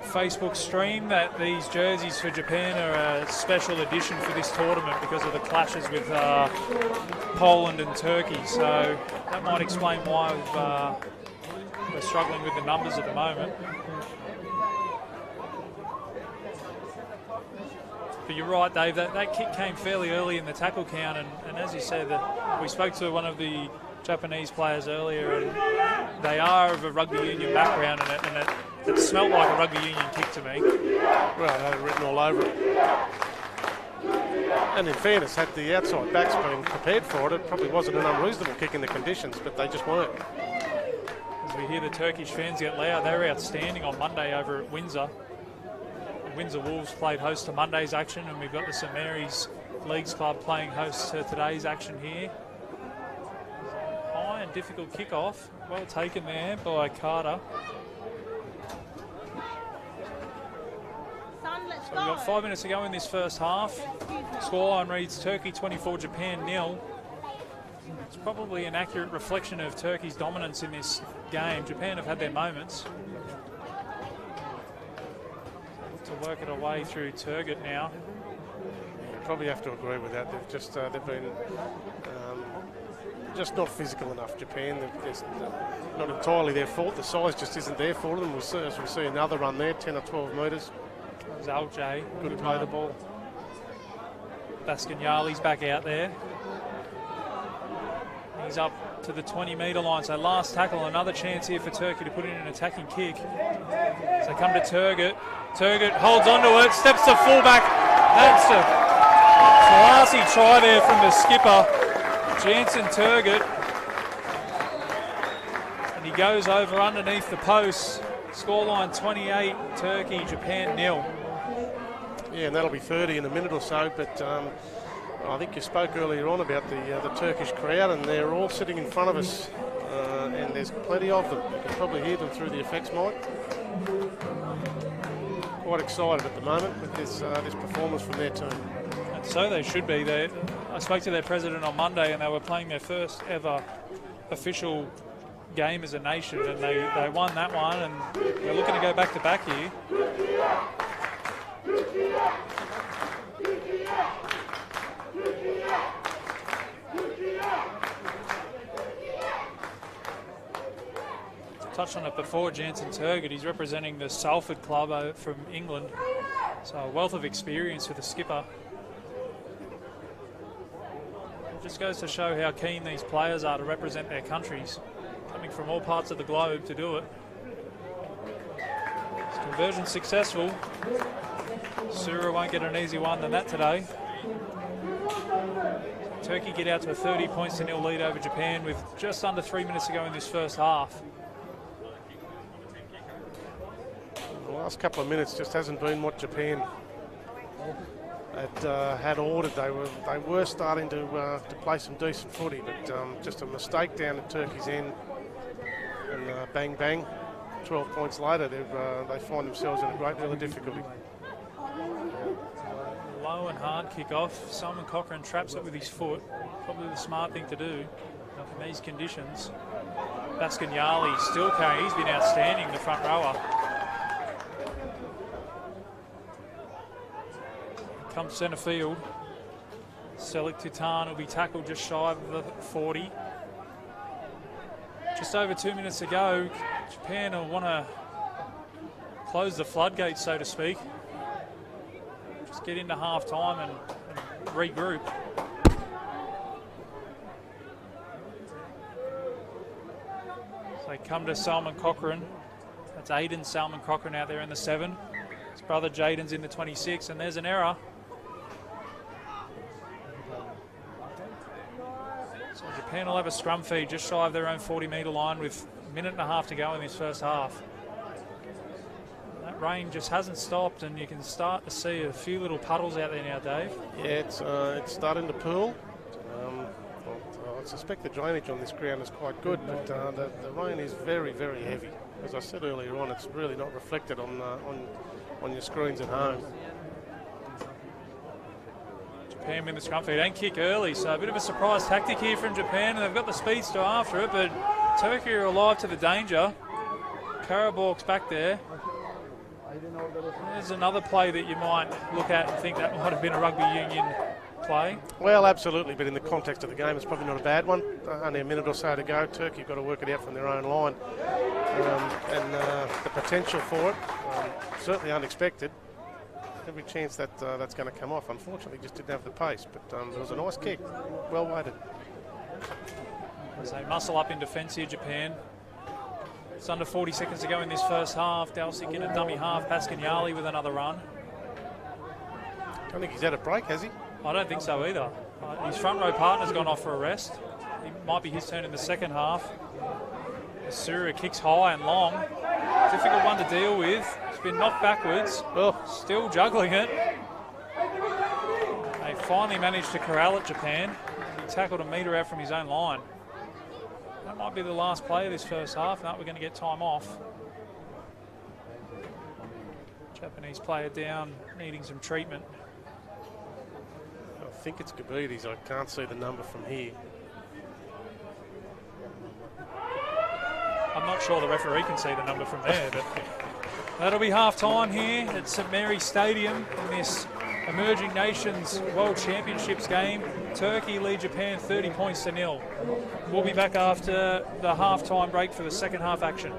Facebook stream that these jerseys for Japan are a special edition for this tournament because of the clashes with Poland and Turkey. So that might explain why we're struggling with the numbers at the moment. But you're right, Dave, that kick came fairly early in the tackle count, and as you said, we spoke to one of the Japanese players earlier, and they are of a rugby union background, and it smelled like a rugby union kick to me. Well, they were written all over it. And in fairness, had the outside backs been prepared for it, it probably wasn't an unreasonable kick in the conditions, but they just weren't. As we hear the Turkish fans get loud, they were outstanding on Monday over at Windsor. The Windsor Wolves played host to Monday's action, and we've got the St Mary's Leagues Club playing host to today's action here. High and difficult kickoff. Well taken there by Carter. So we've got 5 minutes to go in this first half. Scoreline reads Turkey 24, Japan 0. It's probably an accurate reflection of Turkey's dominance in this game. Japan have had their moments. To work it away through Turgut now. You probably have to agree with that. They've been just not physical enough. Japan, it's not entirely their fault. The size just isn't there for them. As we see another run there, 10 or 12 metres. Zalje, Good to play the ball. Baskinyali's back out there. He's up to the 20-metre line, so last tackle, another chance here for Turkey to put in an attacking kick. So come to Turgut. Turgut holds onto it, steps to fullback. That's a classy try there from the skipper, Jansen Turgut. And he goes over underneath the post. Scoreline 28, Turkey, Japan 0. Yeah, and that'll be 30 in a minute or so, but I think you spoke earlier on about the Turkish crowd, and they're all sitting in front of us, and there's plenty of them. You can probably hear them through the effects mic. Quite excited at the moment with this performance from their team. And so they should be. I spoke to their president on Monday, and they were playing their first ever official game as a nation, and they won that one, and they're looking to go back to back here. Touched on it before, Jansen Turgut. He's representing the Salford club from England, so a wealth of experience with the skipper. It just goes to show how keen these players are to represent their countries, coming from all parts of the globe to do it. This conversion successful. Sura won't get an easy one than that today. Turkey get out to a 30 points to 0 lead over Japan with just under 3 minutes to go in this first half. The last couple of minutes just hasn't been what Japan had ordered. They were starting to play some decent footy, but just a mistake down at Turkey's end, and bang bang, 12 points later they find themselves in a great deal of difficulty. Low and hard kick off. Salman Cochrane traps it with his foot. Probably the smart thing to do in these conditions. Baskanyali still carrying. He's been outstanding, the front rower. Comes centre field. Selik Tutan will be tackled just shy of the 40. Just over 2 minutes to go. Japan will want to close the floodgates, so to speak. Just get into half time and regroup. So they come to Salman Cochrane. That's Aiden Salman Cochrane out there in the 7. His brother Jaden's in the 26, and there's an error. So Japan will have a scrum feed just shy of their own 40-metre line with a minute and a half to go in this first half. That rain just hasn't stopped, and you can start to see a few little puddles out there now, Dave. Yeah, it's starting to pool. I suspect the drainage on this ground is quite good, but the rain is very, very heavy. As I said earlier on, it's really not reflected on your screens at home. Japan win the scrum feed and kick early, so a bit of a surprise tactic here from Japan, and they've got the speedster after it, but Turkey are alive to the danger. Karabork's back there. There's another play that you might look at and think that might have been a rugby union play. Well, absolutely, but in the context of the game, it's probably not a bad one. Only a minute or so to go. Turkey have got to work it out from their own line. And the potential for it, certainly unexpected. Every chance that that's going to come off. Unfortunately, just didn't have the pace, but it was a nice kick. Well weighted. As they muscle up in defence here, Japan. It's under 40 seconds to go in this first half. Dalsik in a dummy half. Baskanyali with another run. I don't think he's had a break, has he? I don't think so either. His front row partner's gone off for a rest. It might be his turn in the second half. Sura kicks high and long. Difficult one to deal with. He's been knocked backwards. Oh. Still juggling it. They finally managed to corral it, Japan. He tackled a metre out from his own line. That might be the last play of this first half. No, we're going to get time off. Japanese player down, needing some treatment. I think it's Gabides. I can't see the number from here. I'm not sure the referee can see the number from there, but that'll be half-time here at St Mary's Stadium in this Emerging Nations World Championships game. Turkey lead Japan 30 points to 0. We'll be back after the half-time break for the second half action.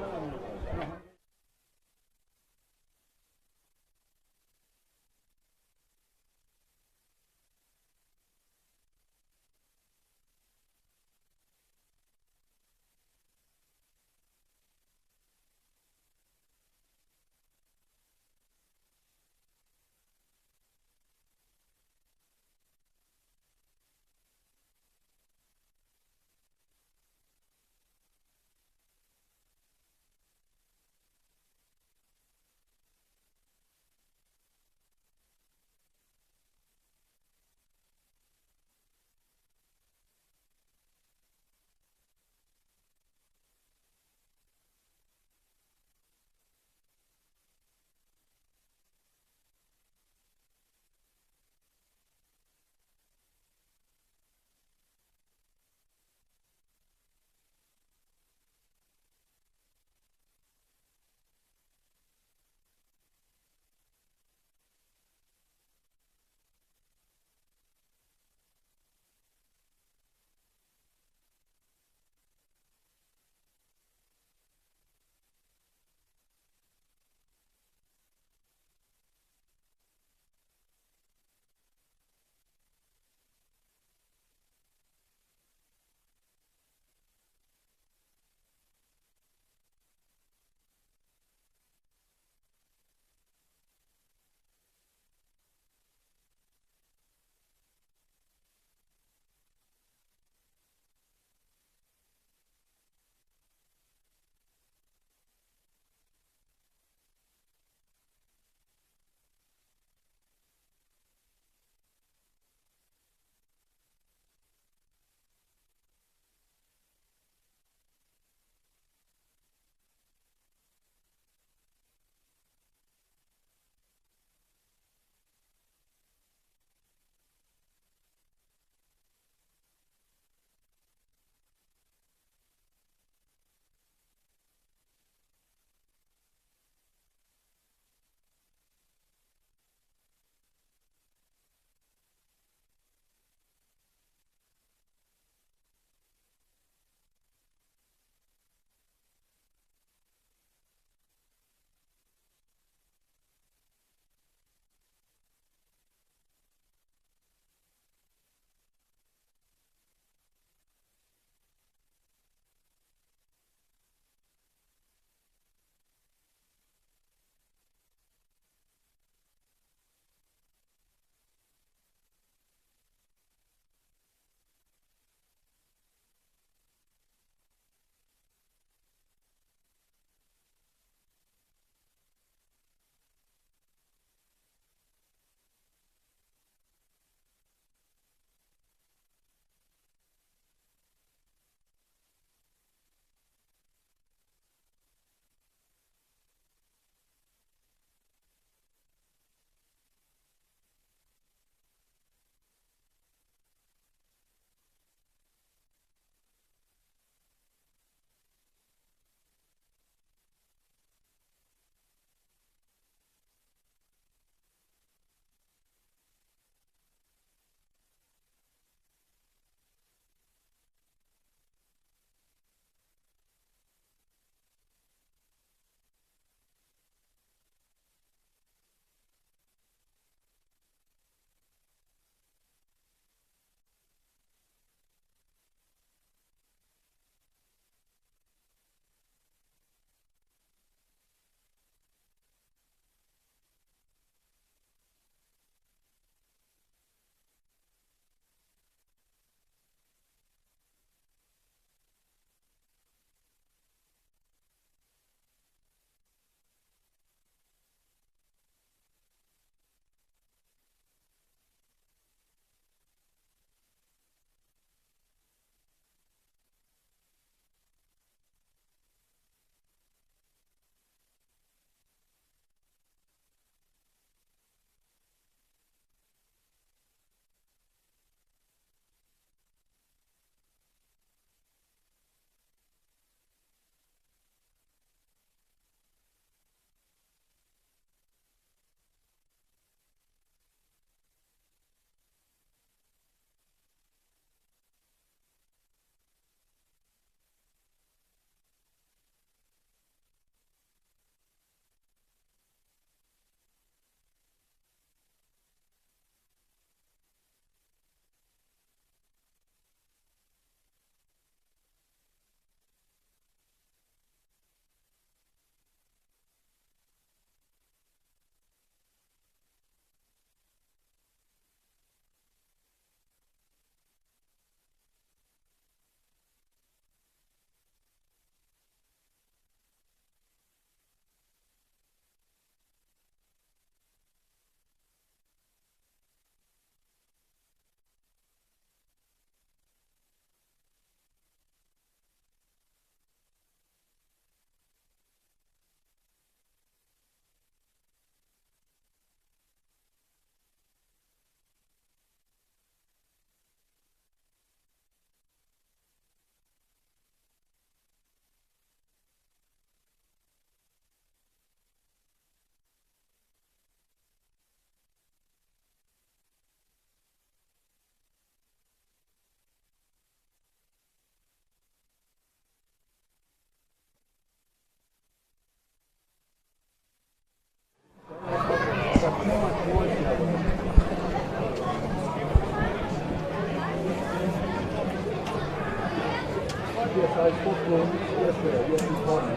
I spoke to him yesterday. Yes, he called me.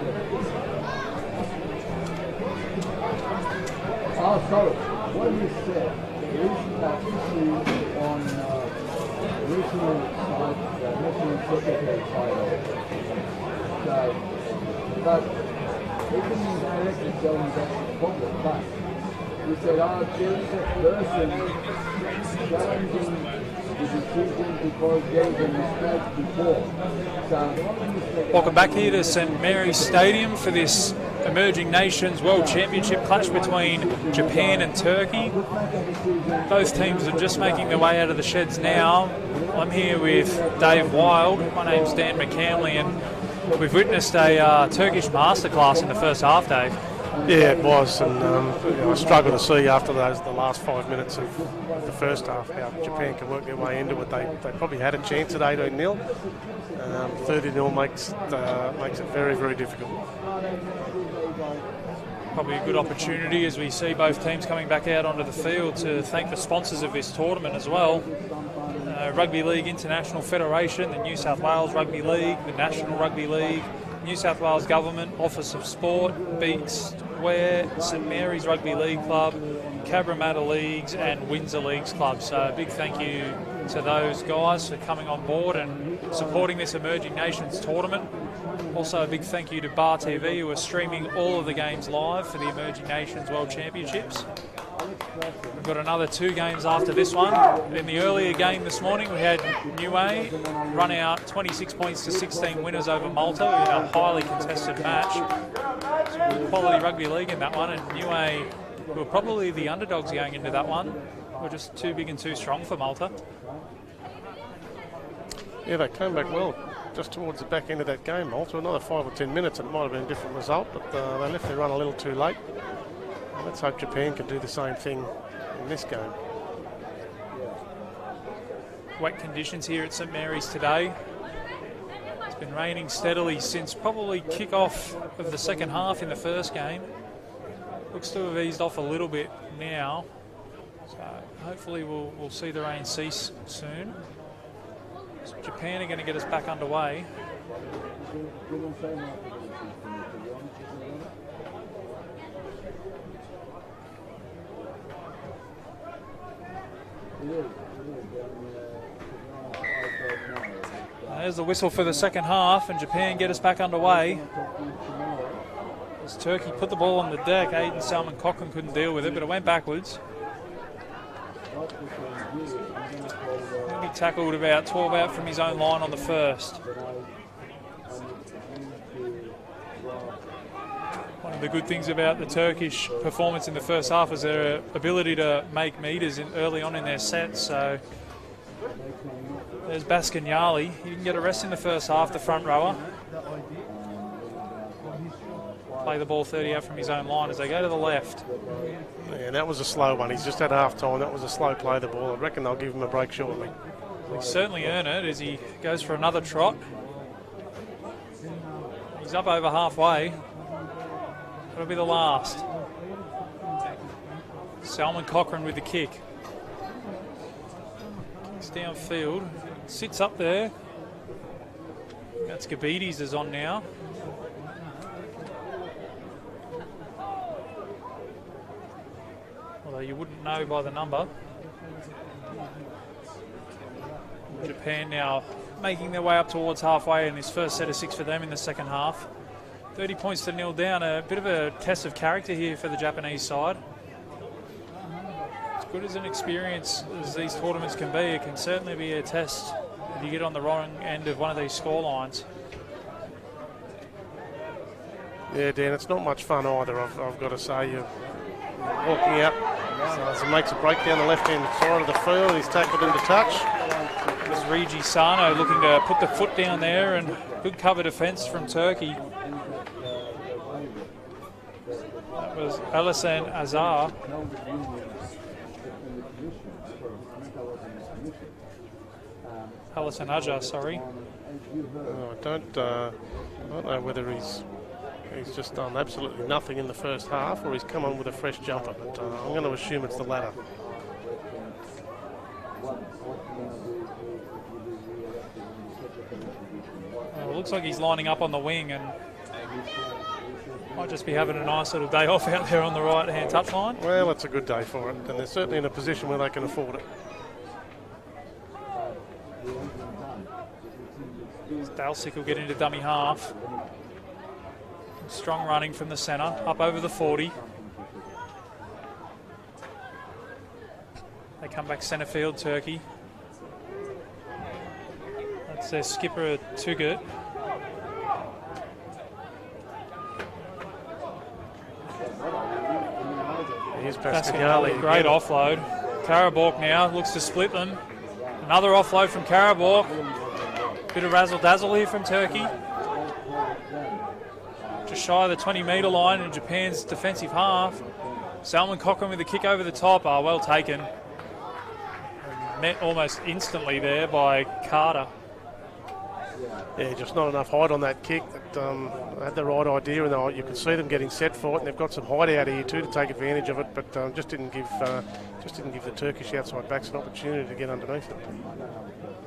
Oh, sorry. What he said, there is an issue on regional side, the national secretary side of it. So, but he didn't directly tell me that's the problem. But he said, there is a person challenging the decision because there was a mistake before. So, Welcome back here to St Mary's Stadium for this Emerging Nations World Championship clash between Japan and Turkey. Both teams are just making their way out of the sheds now. I'm here with Dave Wild. My name's Dan McCamley, and we've witnessed a Turkish masterclass in the first half, Dave. Yeah, it was, and I struggle to see after the last 5 minutes of the first half how Japan can work their way into it. They probably had a chance at 18-0. 30-0 makes it very, very difficult. Probably a good opportunity as we see both teams coming back out onto the field to thank the sponsors of this tournament as well. Rugby League International Federation, the New South Wales Rugby League, the National Rugby League, New South Wales Government, Office of Sport, Beats, Ware, St Mary's Rugby League Club, Cabramatta Leagues and Windsor Leagues Club. So a big thank you to those guys for coming on board and supporting this Emerging Nations tournament. Also a big thank you to Bar TV, who are streaming all of the games live for the Emerging Nations World Championships. We've got another 2 games after this one. In the earlier game this morning, we had Niue run out 26 points to 16 winners over Malta in a highly contested match. Good quality rugby league in that one, and Niue, who were probably the underdogs going into that one, were just too big and too strong for Malta. Yeah, they came back well just towards the back end of that game, Malta. Another 5 or 10 minutes, and it might have been a different result, but they left their run a little too late. Let's hope Japan can do the same thing in this game. Wet conditions here at St Mary's today. It's been raining steadily since probably kick-off of the second half in the first game. Looks to have eased off a little bit now. So hopefully we'll see the rain cease soon. So Japan are going to get us back underway. There's the whistle for the second half, and Japan get us back underway. As Turkey put the ball on the deck, Aidan Salmon-Cochrane couldn't deal with it, but it went backwards. He tackled about 12 out from his own line on the first. One of the good things about the Turkish performance in the first half is their ability to make meters early on in their sets. So there's Baskanyali. He didn't get a rest in the first half, the front rower. Play the ball 30 out from his own line as they go to the left. Yeah, that was a slow one. He's just had half time. That was a slow play of the ball. I reckon they'll give him a break shortly. He certainly earned it as he goes for another trot. He's up over halfway. That'll be the last. Salmon-Cochrane with the kick. Kicks downfield. Sits up there. That's Gabides is on now. Although you wouldn't know by the number. Japan now making their way up towards halfway in this first set of 6 for them in the second half. 30 points to 0 down. A bit of a test of character here for the Japanese side. As good as an experience as these tournaments can be, it can certainly be a test if you get on the wrong end of one of these score lines. Yeah, Dan, it's not much fun either, I've got to say. You're walking out, so he makes a break down the left-hand side of the field. He's tackled into touch. There's Regi Sano looking to put the foot down there, and good cover defence from Turkey. That was Alassane Azar. Alassane Azar, sorry. I don't know whether he's just done absolutely nothing in the first half or he's come on with a fresh jumper, but I'm going to assume it's the latter. Well, it looks like he's lining up on the wing and might just be having a nice little day off out there on the right-hand touchline. Well, it's a good day for it, and they're certainly in a position where they can afford it. Dalsic will get into dummy half. Strong running from the centre, up over the 40. They come back centre field, Turkey. That's their skipper, Tugut. Here's Pasquinelli, Pasquinelli. great offload. Karabork now looks to split them. Another offload from Karabork. Bit of razzle-dazzle here from Turkey. Just shy of the 20-metre line in Japan's defensive half. Salman Cochran with a kick over the top. Well taken. Met almost instantly there by Carter. Yeah, just not enough height on that kick. That had the right idea, and you could see them getting set for it. And they've got some height out here too to take advantage of it, but just didn't give the Turkish outside backs an opportunity to get underneath it.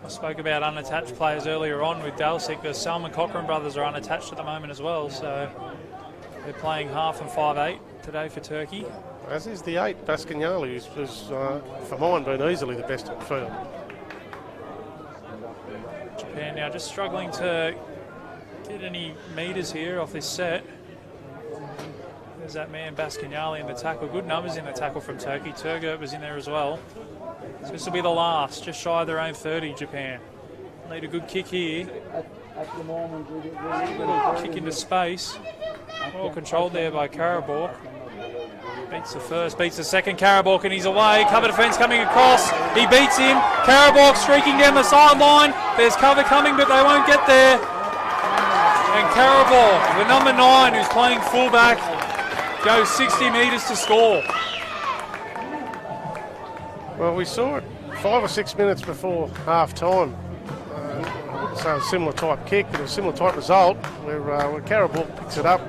I spoke about unattached players earlier on with Dalsic. The Salman Cochran brothers are unattached at the moment as well, so they're playing half and 5/8 today for Turkey. As is the 8, Pasquinelli, who's for mine been easily the best in field. Japan now just struggling to get any metres here off this set. There's that man Pasquinelli in the tackle. Good numbers in the tackle from Turkey. Turgut was in there as well. So this will be the last, just shy of their own 30, Japan. Need a good kick here. At the moment, Kick into space. Well controlled there by Karabork. Beats the first, beats the second. Karabork, and he's away. Cover defence coming across. He beats him. Karabork streaking down the sideline. There's cover coming, but they won't get there. And Karabork, the number 9, who's playing fullback, goes 60 metres to score. Well, we saw it 5 or 6 minutes before half time. So a similar type kick, but a similar type result where Karabork picks it up,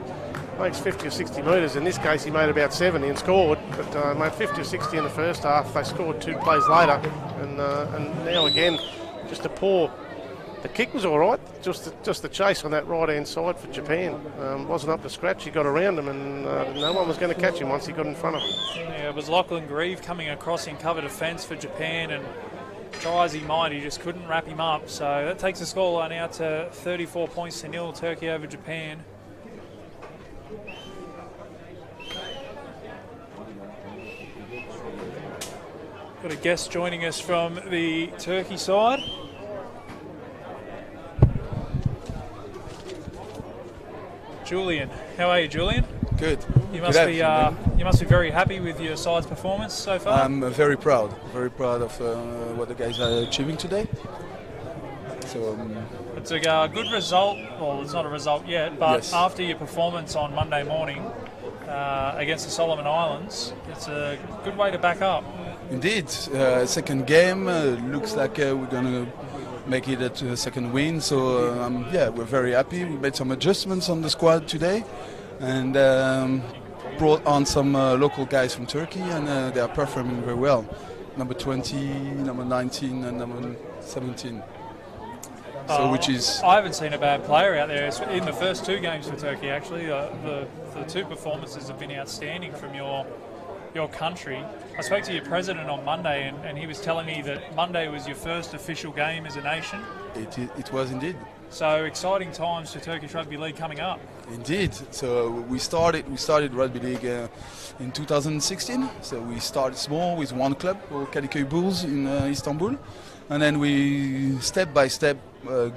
makes 50 or 60 metres. In this case, he made about 70 and scored, but made 50 or 60 in the first half. They scored 2 plays later, and now again, just a poor. The kick was all right, just the chase on that right-hand side for Japan. Wasn't up to scratch. He got around him, and no one was going to catch him once he got in front of him. Yeah, it was Lachlan Grieve coming across in cover defence for Japan, and try as he might, he just couldn't wrap him up. So that takes the scoreline out to 34 points to 0, Turkey over Japan. Got a guest joining us from the Turkey side. Julian, how are you, Julian? Good. You must be very happy with your side's performance so far. I'm very proud of what the guys are achieving today. So it's a good result. Well, it's not a result yet, but yes. After your performance on Monday morning against the Solomon Islands, it's a good way to back up. Indeed, second game looks like we're gonna make it to a second win. So yeah, we're very happy. We made some adjustments on the squad today, and brought on some local guys from Turkey, and they are performing very well. Number 20, number 19, and number 17. So which is... I haven't seen a bad player out there in the first 2 games for Turkey. Actually, the 2 performances have been outstanding from your country. I spoke to your president on Monday, and he was telling me that Monday was your first official game as a nation. It was indeed. So exciting times for Turkish Rugby League coming up. Indeed. So we started rugby league in 2016. So we started small with one club called Kadıköy Bulls in Istanbul, and then we step by step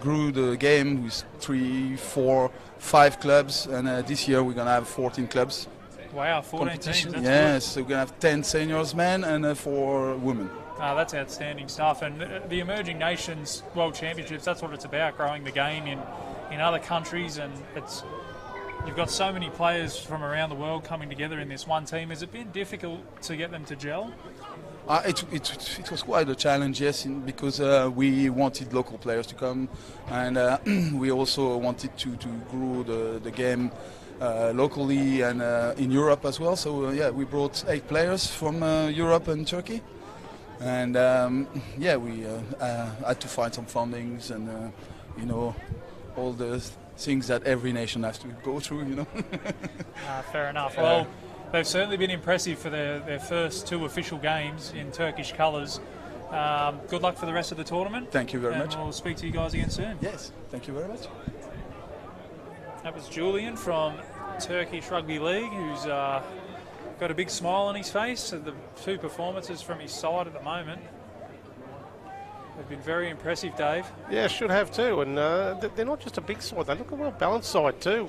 grew the game with 3, 4, 5 clubs, and this year we're gonna have 14 clubs. Wow, 14 teams. That's yes, so we're going to have 10 seniors men and 4 women. That's outstanding stuff. And the Emerging Nations World Championships, that's what it's about, growing the game in other countries. And you've got so many players from around the world coming together in this one team. Has it been difficult to get them to gel? It was quite a challenge, yes, because we wanted local players to come, and we also wanted to grow the game locally and in Europe as well. So yeah, we brought 8 players from Europe and Turkey, and yeah, we had to find some fundings and all the things that every nation has to go through, you know. Fair enough. Well, they've certainly been impressive for their first 2 official games in Turkish colours. Good luck for the rest of the tournament. Thank you very much. And we'll speak to you guys again soon. Yes, thank you very much. That was Julian from Turkish Rugby League, who's got a big smile on his face. The 2 performances from his side at the moment have been very impressive, Dave. Yeah, should have too. And they're not just a big side; they look a well-balanced side too.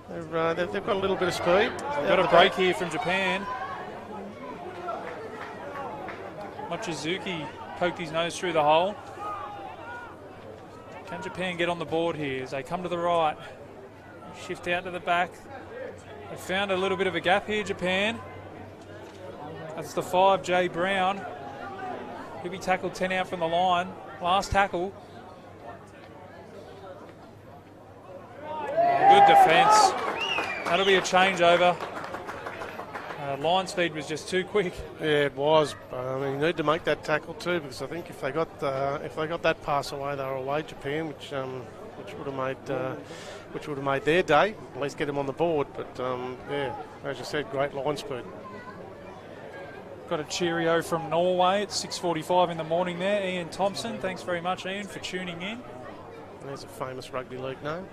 They've got a little bit of speed. They've got a break here from Japan. Mochizuki poked his nose through the hole. Can Japan get on the board here as they come to the right? Shift out to the back. They found a little bit of a gap here, Japan. That's the 5, Jay Brown. He'll be tackled 10 out from the line. Last tackle. Good defence. That'll be a changeover. Line speed was just too quick. Yeah, it was. You need to make that tackle too, because I think if they got that pass away, they were away Japan, which would have made their day. At least get them on the board. But yeah, as you said, great line speed. Got a cheerio from Norway at 6:45 in the morning there. Ian Thompson. Thanks very much, Ian, for tuning in. There's a famous rugby league name.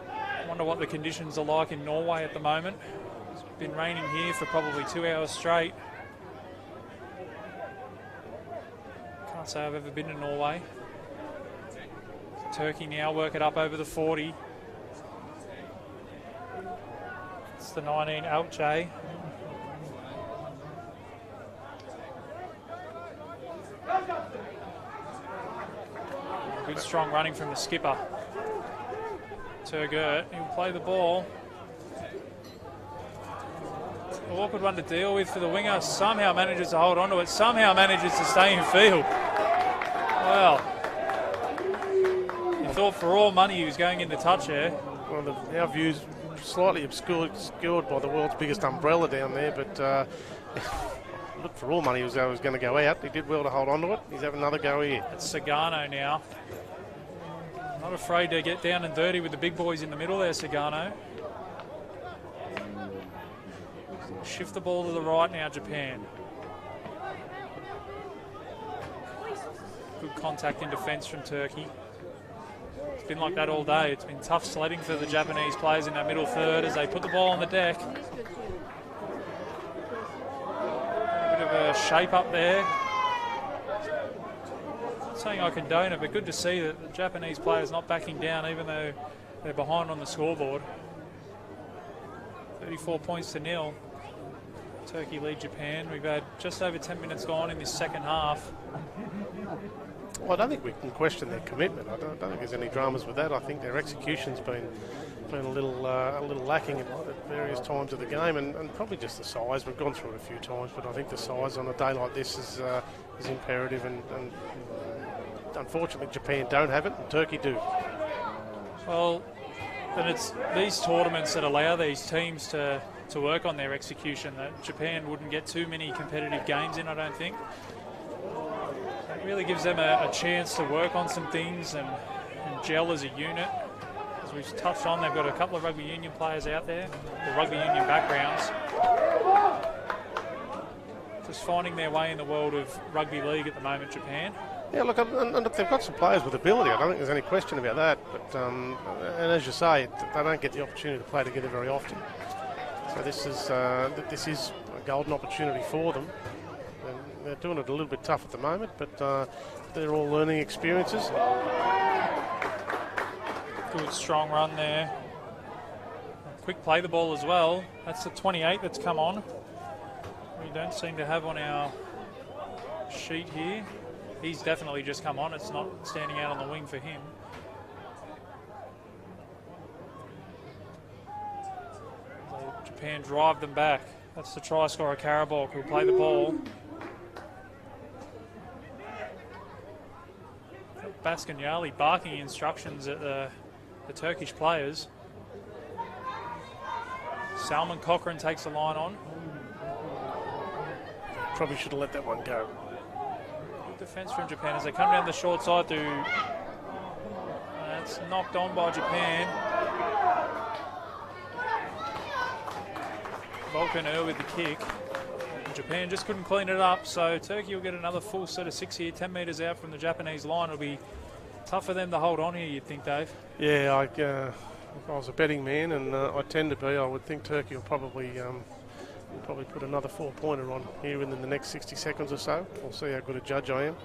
I wonder what the conditions are like in Norway at the moment. It's been raining here for probably 2 hours straight. Can't say I've ever been to Norway. Turkey now work it up over the 40. It's the 19 Alcay. Good strong running from the skipper. Turgert, he'll play the ball. It's an awkward one to deal with for the winger. Somehow manages to hold on to it. Somehow manages to stay in field. Well, you thought for all money he was going into touch there. Well, our view's slightly obscured by the world's biggest umbrella down there, but look, for all money he was going to go out. He did well to hold on to it. He's having another go here. It's Sagano now. Not afraid to get down and dirty with the big boys in the middle there, Sagano. Shift the ball to the right now, Japan. Good contact in defence from Turkey. It's been like that all day. It's been tough sledding for the Japanese players in that middle third as they put the ball on the deck. A bit of a shape up there. Not saying I condone it, but good to see that the Japanese players not backing down even though they're behind on the scoreboard. 34 points to 0. Turkey lead Japan. We've had just over 10 minutes gone in this second half. Well, I don't think we can question their commitment. I don't think there's any dramas with that. I think their execution's been a little lacking at various times of the game, and probably just the size. We've gone through it a few times, but I think the size on a day like this is imperative, and unfortunately Japan don't have it, and Turkey do. Well, and it's these tournaments that allow these teams to work on their execution. That Japan wouldn't get too many competitive games in, I don't think. It really gives them a chance to work on some things and gel as a unit. As we've touched on, they've got a couple of rugby union players out there, the rugby union backgrounds. Just finding their way in the world of rugby league at the moment, Japan. Yeah, look, and look, they've got some players with ability. I don't think there's any question about that. But and as you say, they don't get the opportunity to play together very often. So this is a golden opportunity for them. And they're doing it a little bit tough at the moment, but they're all learning experiences. Good strong run there. Quick play the ball as well. That's the 28 that's come on. We don't seem to have on our sheet here. He's definitely just come on. It's not standing out on the wing for him. So Japan drive them back. That's the try scorer, Karabok, who'll play the ball. Baskinyali barking instructions at the Turkish players. Salman Cochrane takes the line on. Probably should have let that one go. Good defence from Japan as they come down the short side to It's knocked on by Japan. Vulcan with the kick. Japan just couldn't clean it up, so Turkey will get another full set of 6 here, 10 metres out from the Japanese line. It'll be tough for them to hold on here, you'd think, Dave. Yeah, if I was a betting man, and I tend to be, I would think Turkey will probably put another 4-pointer on here within the next 60 seconds or so. We'll see how good a judge I am.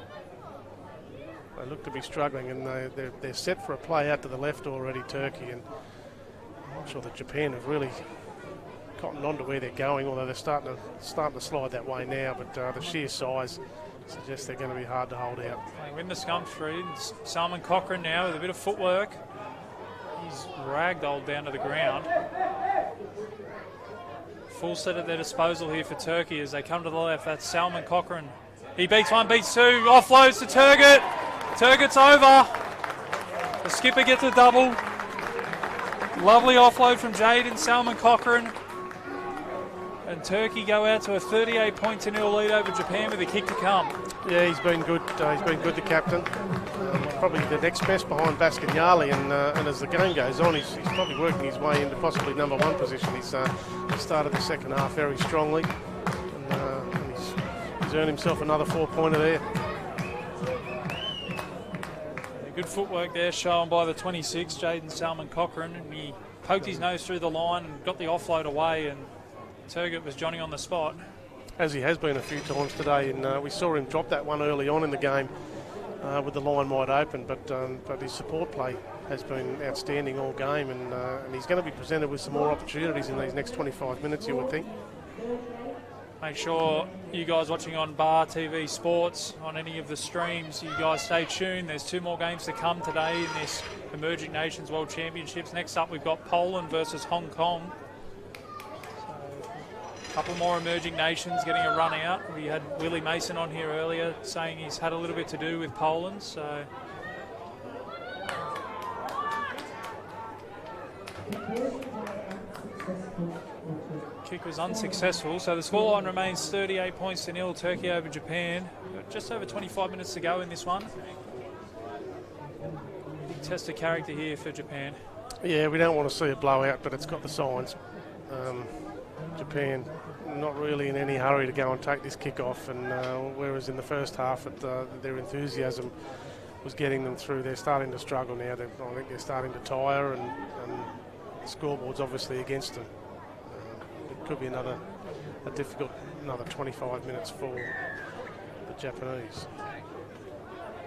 They look to be struggling, and they're set for a play out to the left already, Turkey, and I'm not sure that Japan have really cottoned on to where they're going, although they're starting to slide that way now, but the sheer size suggests they're going to be hard to hold out. They win the scum through. Salman Cochrane now with a bit of footwork. He's ragdolled down to the ground. Full set at their disposal here for Turkey as they come to the left. That's Salman Cochrane. He beats one, beats two, offloads to Turgut. Turgut's over. The skipper gets a double. Lovely offload from Jaden Salman Cochrane. And Turkey go out to a 38-0 lead over Japan with a kick to come. Yeah, he's been good. He's been good, the captain. Probably the next best behind Baskinyali, and as the game goes on, he's probably working his way into possibly number one position. He started the second half very strongly, and he's earned himself another 4-pointer there. Good footwork there shown by the 26, Jaden Salman Cochrane, and he poked his nose through the line and got the offload away, and Turgut was Johnny on the spot. As he has been a few times today, and we saw him drop that one early on in the game with the line wide open, but his support play has been outstanding all game, and he's going to be presented with some more opportunities in these next 25 minutes, you would think. Make sure you guys watching on Bar TV Sports, on any of the streams, you guys stay tuned. There's 2 more games to come today in this Emerging Nations World Championships. Next up, we've got Poland versus Hong Kong. A couple more emerging nations getting a run out. We had Willie Mason on here earlier saying he's had a little bit to do with Poland. So kick was unsuccessful. So the scoreline remains 38-0 Turkey over Japan. Just over 25 minutes to go in this one. Big test of character here for Japan. Yeah, we don't want to see a blowout, but it's got the signs. Japan not really in any hurry to go and take this kick off, and whereas in the first half their enthusiasm was getting them through, they're starting to struggle now. I think they're starting to tire, and the scoreboard's obviously against them. It could be another 25 minutes for the Japanese.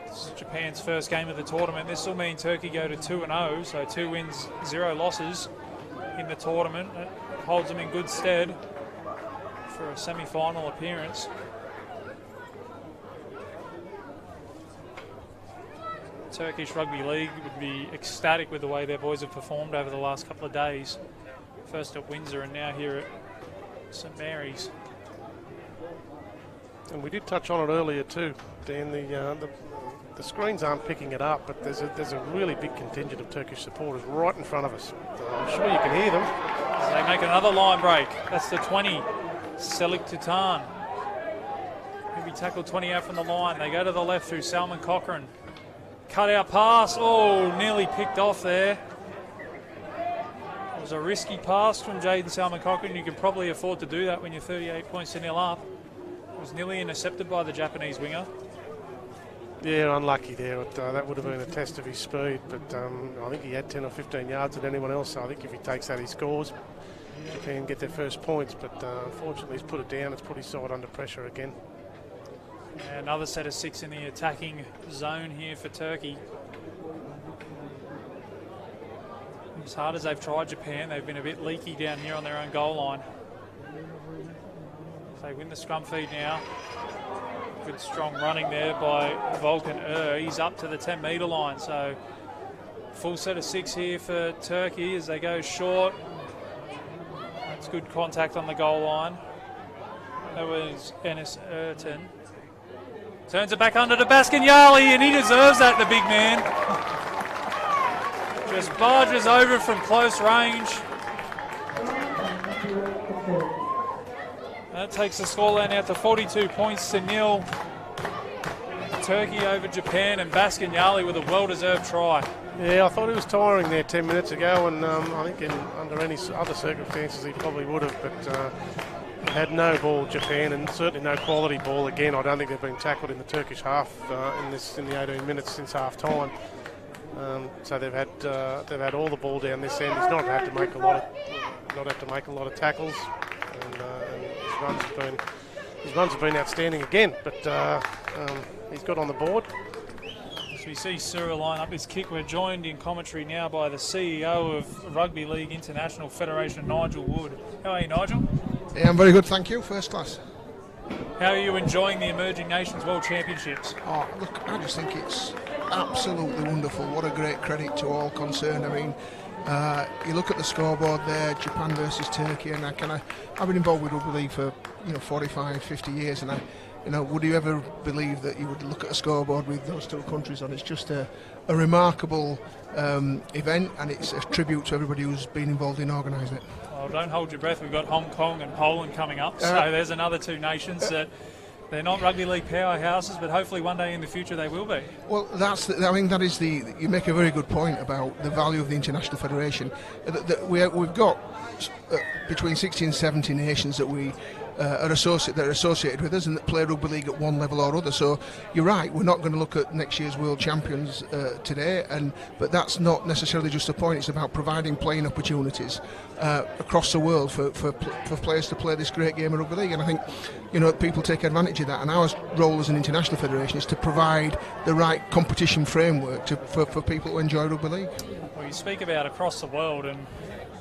This is Japan's first game of the tournament. This will mean Turkey go to 2-0, so 2 wins, 0 losses in the tournament. It holds them in good stead for a semi-final appearance. Turkish Rugby League would be ecstatic with the way their boys have performed over the last couple of days. First at Windsor and now here at St Mary's. And we did touch on it earlier too, Dan. The screens aren't picking it up, but there's a really big contingent of Turkish supporters right in front of us. I'm sure you can hear them. They make another line break. That's the 20, Selik Tutan. He'll be tackled 20 out from the line. They go to the left through Salman Cochrane. Cut out pass. Oh, nearly picked off there. It was a risky pass from Jaden Salman Cochrane. You can probably afford to do that when you're 38-0 up. It was nearly intercepted by the Japanese winger. Yeah, unlucky there. That would have been a test of his speed, but I think he had 10 or 15 yards at anyone else, so I think if he takes that, he scores. Japan get their first points, but unfortunately he's put it down. It's put his side under pressure again. Yeah, another set of 6 in the attacking zone here for Turkey. As hard as they've tried Japan, they've been a bit leaky down here on their own goal line. They win the scrum feed now. Good strong running there by Vulcan He's up to the 10-metre line, so full set of 6 here for Turkey as they go short. That's good contact on the goal line. That was Enes Erten. Turns it back under to Baskinyali, and he deserves that, the big man. Just barges over from close range. That takes the scoreline out to 42-0. Turkey over Japan, and Baskinyali with a well-deserved try. Yeah, I thought he was tiring there 10 minutes ago, and I think under any other circumstances he probably would have, but had no ball, Japan, and certainly no quality ball. Again, I don't think they've been tackled in the Turkish half in the 18 minutes since half time. So they've had all the ball down this end. He's not had to make a lot of tackles, and his runs have been outstanding again. But he's got on the board. So we see Surya line up his kick. We're joined in commentary now by the CEO of Rugby League International Federation, Nigel Wood. How are you, Nigel? Yeah, I'm very good, thank you. First class. How are you enjoying the Emerging Nations World Championships? Oh, look, I just think it's absolutely wonderful. What a great credit to all concerned. I mean, you look at the scoreboard there, Japan versus Turkey, and I've been involved with rugby league for 45, 50 years, and would you ever believe that you would look at a scoreboard with those two countries on? It's just a remarkable event, and it's a tribute to everybody who's been involved in organising it. Well, don't hold your breath. We've got Hong Kong and Poland coming up, so there's another two nations that they're not rugby league powerhouses, but hopefully one day in the future they will be. Well, you make a very good point about the value of the International Federation. We've got between 60 and 70 nations that are associated with us and that play rugby league at one level or other. So you're right, we're not going to look at next year's world champions today, but that's not necessarily just the point. It's about providing playing opportunities across the world for players to play this great game of rugby league. And I think people take advantage of that, and our role as an international federation is to provide the right competition framework for people who enjoy rugby league. Well, you speak about across the world, and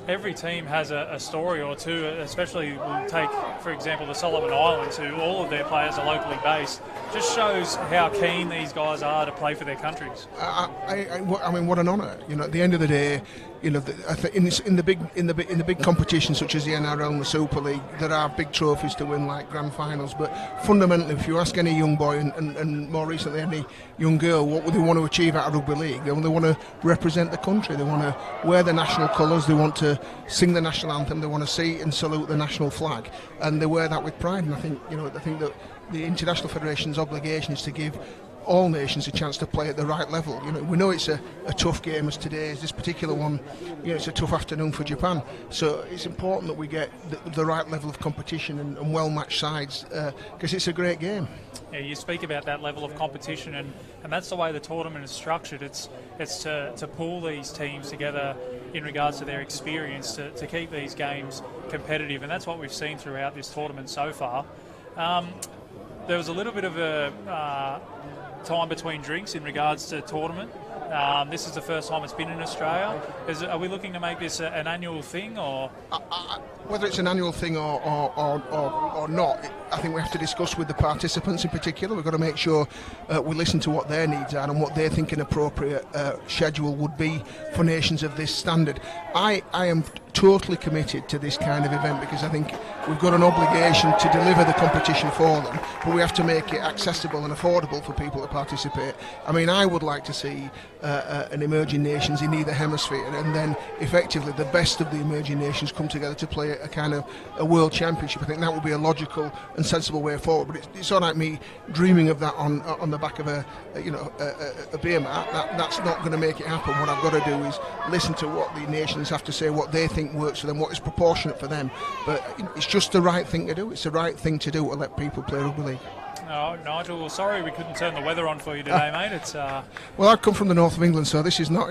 every team has a story or two, especially we'll take, for example, the Solomon Islands, who all of their players are locally based. Just shows how keen these guys are to play for their countries. I mean, what an honour! At the end of the day, in the big competitions such as the NRL and the Super League, there are big trophies to win, like grand finals. But fundamentally, if you ask any young boy and more recently any young girl what would they want to achieve out of rugby league, they want to represent the country. They want to wear the national colours. They want to sing the national anthem. They want to see and salute the national flag, and they wear that with pride. And I think that the International Federation's obligation is to give all nations a chance to play at the right level. We know it's a tough game as today is this particular one. It's a tough afternoon for Japan, so it's important that we get the right level of competition and well-matched sides, because it's a great game. Yeah, you speak about that level of competition, and that's the way the tournament is structured. It's to pull these teams together in regards to their experience to keep these games competitive, and that's what we've seen throughout this tournament so far. There was a little bit of a time between drinks in regards to tournament. This is the first time it's been in Australia. Are we looking to make this an annual thing, or whether it's an annual thing or not? I think we have to discuss with the participants in particular. We've got to make sure we listen to what their needs are and what they think an appropriate schedule would be for nations of this standard. I am totally committed to this kind of event because I think we've got an obligation to deliver the competition for them, but we have to make it accessible and affordable for people to participate. I mean, I would like to see an emerging nations in either hemisphere, and then effectively the best of the emerging nations come together to play a kind of a world championship. I think that would be a logical and sensible way forward, but it's all right me dreaming of that on the back of a beer mat. That's not going to make it happen. What I've got to do is listen to what the nations have to say, what they think works for them, what is proportionate for them. But it's just the right thing to do. It's the right thing to do to let people play rugby league. No, Nigel, well, sorry we couldn't turn the weather on for you today, mate. It's well, I come from the north of England, so this is not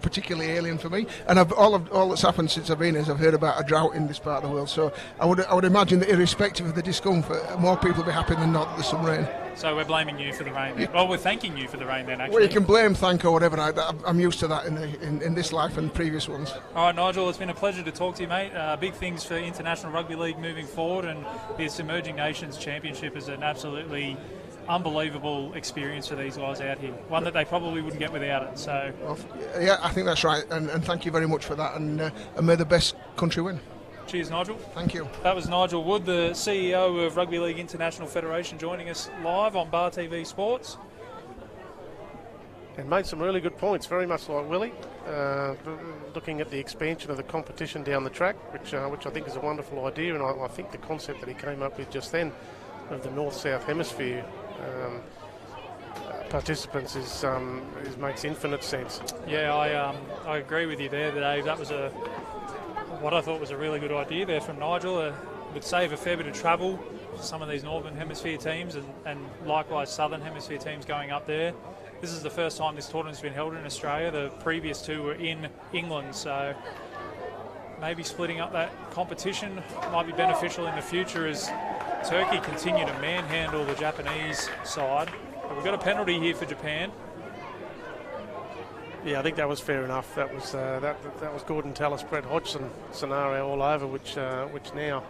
particularly alien for me. And all that's happened since I've been here is I've heard about a drought in this part of the world. So I would imagine that irrespective of the discomfort, more people will be happy than not that there's some rain. So we're blaming you for the rain then. Well, we're thanking you for the rain then, actually. Well, you can blame, thank, or whatever. I'm used to that in this life and previous ones. All right, Nigel, it's been a pleasure to talk to you, mate. Big things for International Rugby League moving forward, and this Emerging Nations Championship is an absolutely unbelievable experience for these guys out here. One that they probably wouldn't get without it. So, well, yeah, I think that's right, and thank you very much for that, and may the best country win. Cheers, Nigel. Thank you. That was Nigel Wood, the CEO of Rugby League International Federation, joining us live on Bar TV Sports. And made some really good points, very much like Willie, looking at the expansion of the competition down the track, which I think is a wonderful idea, and I think the concept that he came up with just then of the north-south hemisphere participants is makes infinite sense. Yeah, I agree with you there, Dave. That was what I thought was a really good idea there from Nigel. It would save a fair bit of travel for some of these Northern Hemisphere teams and likewise Southern Hemisphere teams going up there. This is the first time this tournament's been held in Australia. The previous two were in England, so maybe splitting up that competition might be beneficial in the future as Turkey continue to manhandle the Japanese side. But we've got a penalty here for Japan. Yeah, I think that was fair enough. That was that was Gordon Tallis, Brett Hodgson scenario all over, which now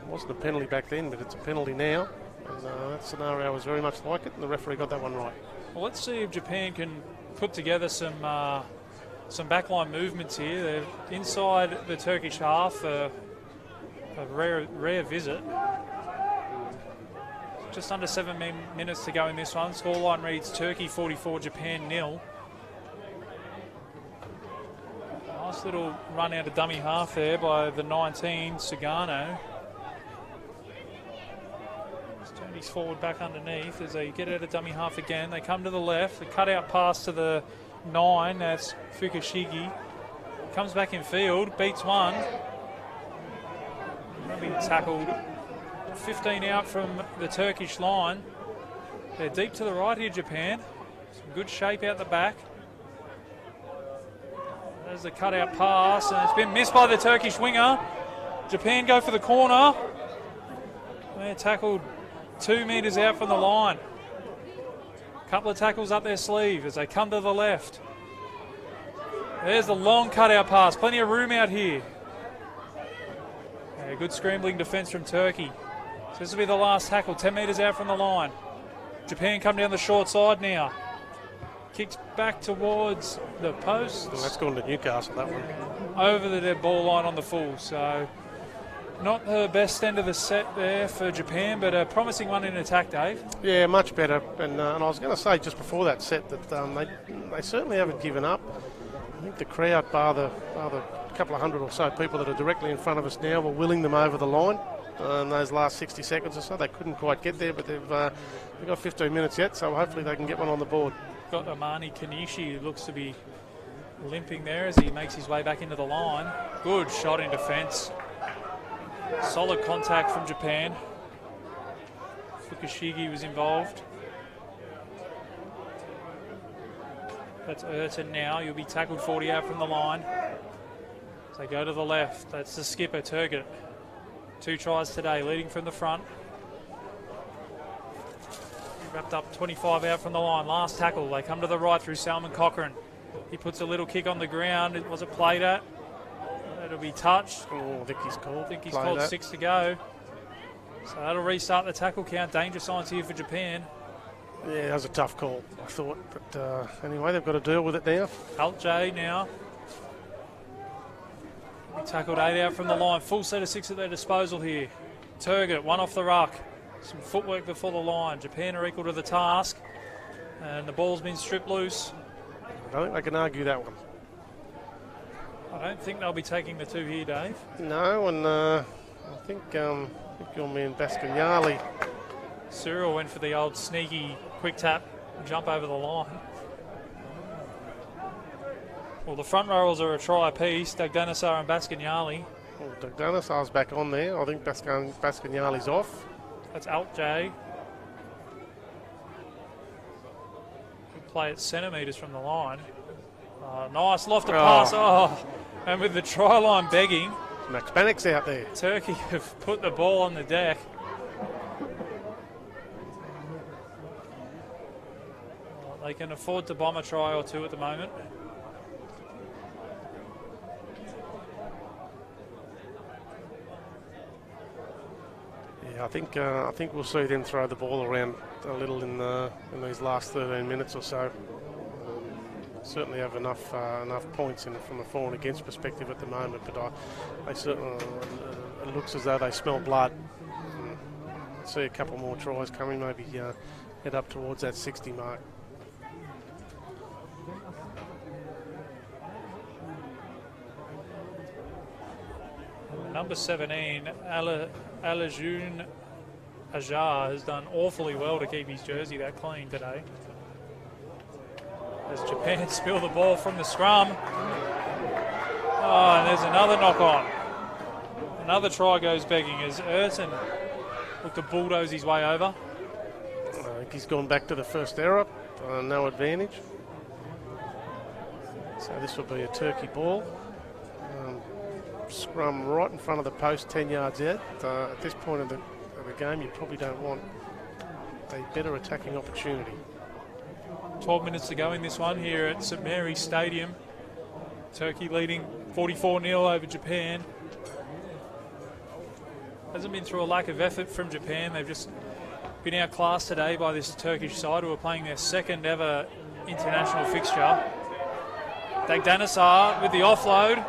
wasn't a penalty back then, but it's a penalty now. And that scenario was very much like it, and the referee got that one right. Well, let's see if Japan can put together some backline movements here. They're inside the Turkish half, a rare visit. Just under 7 minutes to go in this one. Scoreline reads Turkey 44, Japan 0. Nice little run out of dummy half there by the 19, Sugano. He's turned his forward back underneath as they get out of dummy half again. They come to the left. The cutout pass to the 9, that's Fukushigi. Comes back in field, beats one. Being tackled. 15 out from the Turkish line. They're deep to the right here, Japan. Some good shape out the back. There's the cutout pass, and it's been missed by the Turkish winger. Japan go for the corner. They're tackled 2 metres out from the line. Couple of tackles up their sleeve as they come to the left. There's the long cutout pass. Plenty of room out here. Yeah, good scrambling defence from Turkey. So this will be the last tackle, 10 metres out from the line. Japan come down the short side now. Kicks back towards the post. Well, that's gone to Newcastle, that one. Over the dead ball line on the full. So not the best end of the set there for Japan, but a promising one in attack, Dave. Yeah, much better. And I was going to say just before that set that they certainly haven't given up. I think the crowd, bar the couple of hundred or so people that are directly in front of us now, were willing them over the line. In those last 60 seconds or so, they couldn't quite get there, but they've got 15 minutes yet, so hopefully they can get one on the board. Got Amani Kanishi, who looks to be limping there as he makes his way back into the line. Good shot in defence. Solid contact from Japan. Fukushigi was involved. That's Urton now. You'll be tackled 40 out from the line. So they go to the left. That's the skipper, Turgut. 2 tries today, leading from the front. Wrapped up 25 out from the line. Last tackle. They come to the right through Salman Cochrane. He puts a little kick on the ground. Was it played at? It'll be touched. Oh, I think he's called. I think he's called 6 to go. So that'll restart the tackle count. Danger signs here for Japan. Yeah, that was a tough call, I thought. But anyway, they've got to deal with it now. Alt-J now. He tackled 8 out from the line. Full set of 6 at their disposal here. Turgut, 1 off the ruck. Some footwork before the line. Japan are equal to the task. And the ball's been stripped loose. I don't think they can argue that one. I don't think they'll be taking the 2 here, Dave. No, and I think your man Baskignali. Cyril went for the old sneaky quick tap, jump over the line. Well, the front rowers are a try apiece, Dagdanasar and Baskignali. Well, Dagdanasar's back on there. I think Baskignali's off. That's Alt-J. Good play at centimetres from the line. Nice lofted pass. Oh, and with the try line begging. Max Bannock's out there. Turkey have put the ball on the deck. They can afford to bomb a try or 2 at the moment. Yeah, I think we'll see them throw the ball around a little in these last 13 minutes or so. Certainly have enough points in from a for and against perspective at the moment, but they certainly it looks as though they smell blood. See a couple more tries coming, maybe head up towards that 60 mark. Number 17, Alajun Ajar has done awfully well to keep his jersey that clean today. As Japan spill the ball from the scrum. Oh, and there's another knock on. Another try goes begging as Ayrton looked to bulldoze his way over. I think he's gone back to the first error. No advantage. So this will be a Turkey ball. Scrum right in front of the post, 10 yards out. At this point of the game, you probably don't want a better attacking opportunity. 12 minutes to go in this one here at St Mary's Stadium. Turkey leading 44-0 over Japan. Hasn't been through a lack of effort from Japan. They've just been outclassed today by this Turkish side who are playing their second ever international fixture. Dagdanasar with the offload.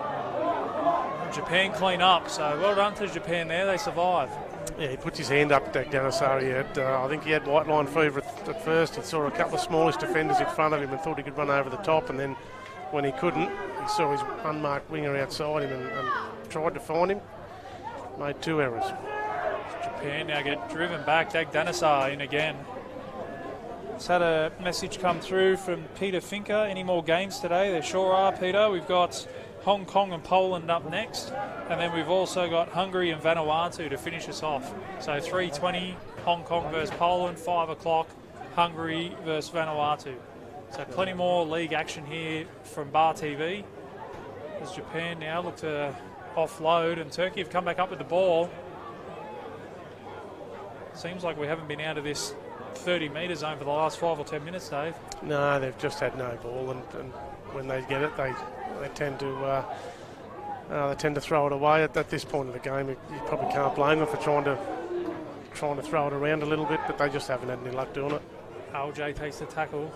Japan clean up, so well done to Japan there, they survive. Yeah, he puts his hand up, Dagdanasar. I think he had white line fever at first. He saw a couple of smallish defenders in front of him and thought he could run over the top, and then when he couldn't, he saw his unmarked winger outside him and tried to find him. Made 2 errors. Japan now get driven back. Dagdanasar in again. Just had a message come through from Peter Finker. Any more games today? There sure are, Peter. We've got Hong Kong and Poland up next, and then we've also got Hungary and Vanuatu to finish us off. So 3:20 Hong Kong versus Poland, 5 o'clock Hungary versus Vanuatu. So plenty more league action here from Bar TV as Japan now look to offload, and Turkey have come back up with the ball. Seems like we haven't been out of this 30-metre zone for the last 5 or 10 minutes, Dave. No, they've just had no ball, and when they get it, they tend to throw it away. At this point of the game, you probably can't blame them for trying to throw it around a little bit, but they just haven't had any luck doing it. LJ takes the tackle.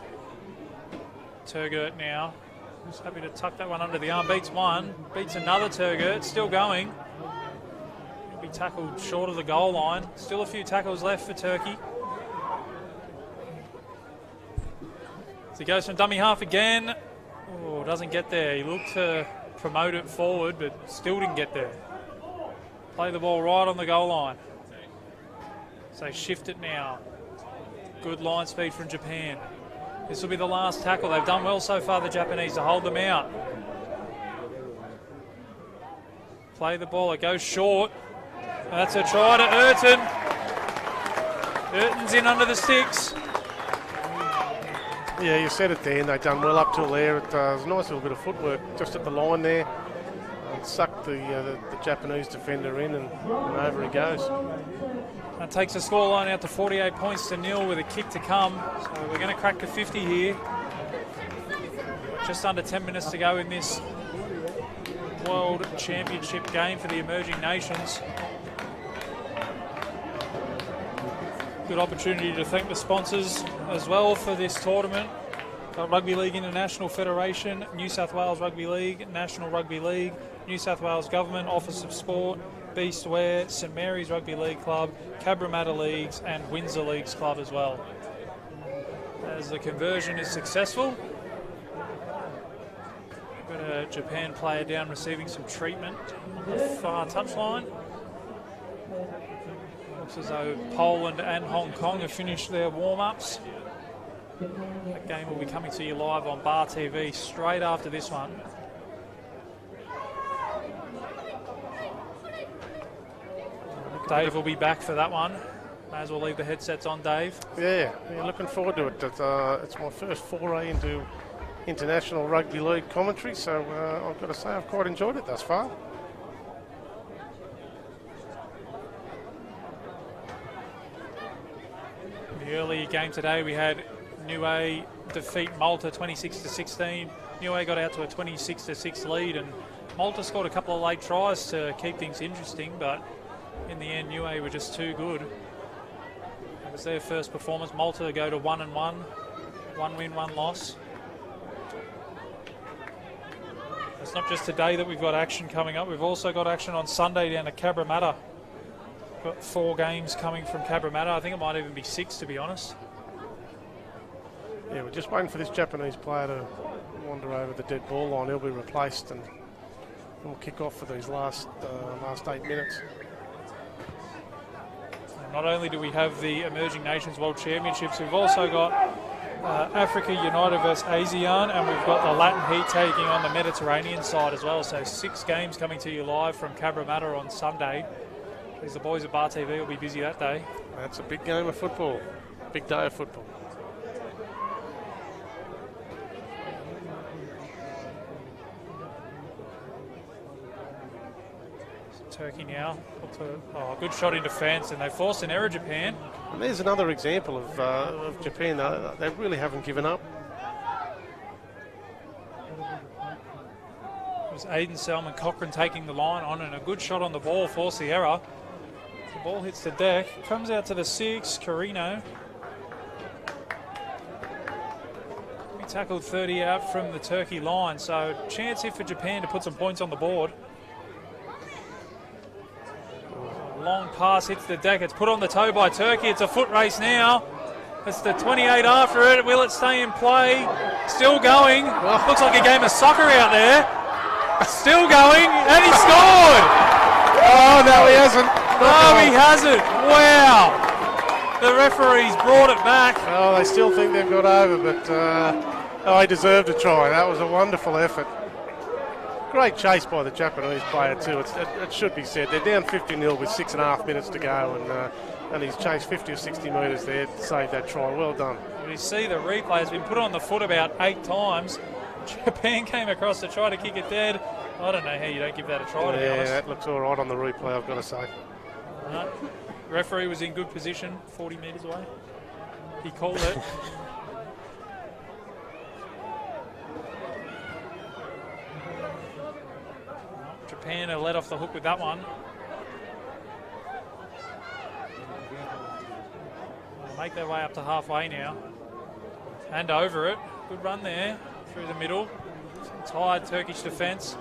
Turgert now. Just happy to tuck that one under the arm. Beats one. Beats another Turgert. Still going. He'll be tackled short of the goal line. Still a few tackles left for Turkey. So he goes from dummy half again. Oh, doesn't get there. He looked to promote it forward, but still didn't get there. Play the ball right on the goal line. So shift it now. Good line speed from Japan. This will be the last tackle. They've done well so far, the Japanese, to hold them out. Play the ball. It goes short. And that's a try to Ayrton. Ayrton's in under the sticks. Yeah, you said it there, and they've done well up till there. It was a nice little bit of footwork just at the line there. Sucked the Japanese defender in, and over he goes. That takes the scoreline out to 48 points to 0 with a kick to come. So we're going to crack the 50 here. Just under 10 minutes to go in this World Championship game for the emerging nations. Good opportunity to thank the sponsors as well for this tournament. Rugby League International Federation, New South Wales Rugby League, National Rugby League, New South Wales Government, Office of Sport, Beastware, St Mary's Rugby League Club, Cabramatta Leagues and Windsor Leagues Club as well. As the conversion is successful, we've got a Japan player down receiving some treatment on the far touchline. Looks as though Poland and Hong Kong have finished their warm-ups. That game will be coming to you live on Bar TV straight after this one. Dave will be back for that one. May as well leave the headsets on, Dave. Yeah, looking forward to it. It's my first foray into international rugby league commentary, so I've got to say I've quite enjoyed it thus far. In the early game today, we had Niue defeat Malta 26-16. Niue got out to a 26-6 lead, and Malta scored a couple of late tries to keep things interesting, but in the end, Niue were just too good. It was their first performance. Malta go to 1-1, 1 win, 1 loss. It's not just today that we've got action coming up. We've also got action on Sunday down at Cabramatta. Got 4 games coming from Cabramatta. I think it might even be 6, to be honest. Yeah, we're just waiting for this Japanese player to wander over the dead ball line. He'll be replaced, and we'll kick off for these last 8 minutes. not only do we have the Emerging Nations World Championships, we've also got Africa United versus ASEAN, and we've got the Latin Heat taking on the Mediterranean side as well. So 6 games coming to you live from Cabramatta on Sunday. As the boys at Bar TV will be busy that day. That's a big game of football. Big day of football. Turkey now. Good shot in defence, and they forced an error, Japan. And there's another example of Japan. They really haven't given up. It was Aidan Salmon Cochrane taking the line on, and a good shot on the ball, forced the error. The ball hits the deck, comes out to the 6, Carino. He tackled 30 out from the Turkey line, so chance here for Japan to put some points on the board. Long pass hits the deck. It's put on the toe by Turkey. It's a foot race now. It's the 28 after it. Will it stay in play? Still going. Looks like a game of soccer out there. Still going, and he scored. Oh, no, he hasn't. No, he hasn't. Wow. The referees brought it back. Oh, they still think they've got over, but he deserved a try. That was a wonderful effort. Great chase by the Japanese player too. It should be said. They're down 50-0 with 6.5 minutes to go, and he's chased 50 or 60 metres there to save that try. Well done. You see the replay has been put on the foot about 8 times. Japan came across to try to kick it dead. I don't know how you don't give that a try, to be honest. Yeah, that looks all right on the replay, I've got to say. Referee was in good position, 40 metres away. He called it. Japan are let off the hook with that one. They'll make their way up to halfway now. And over it. Good run there through the middle. Tired Turkish defence.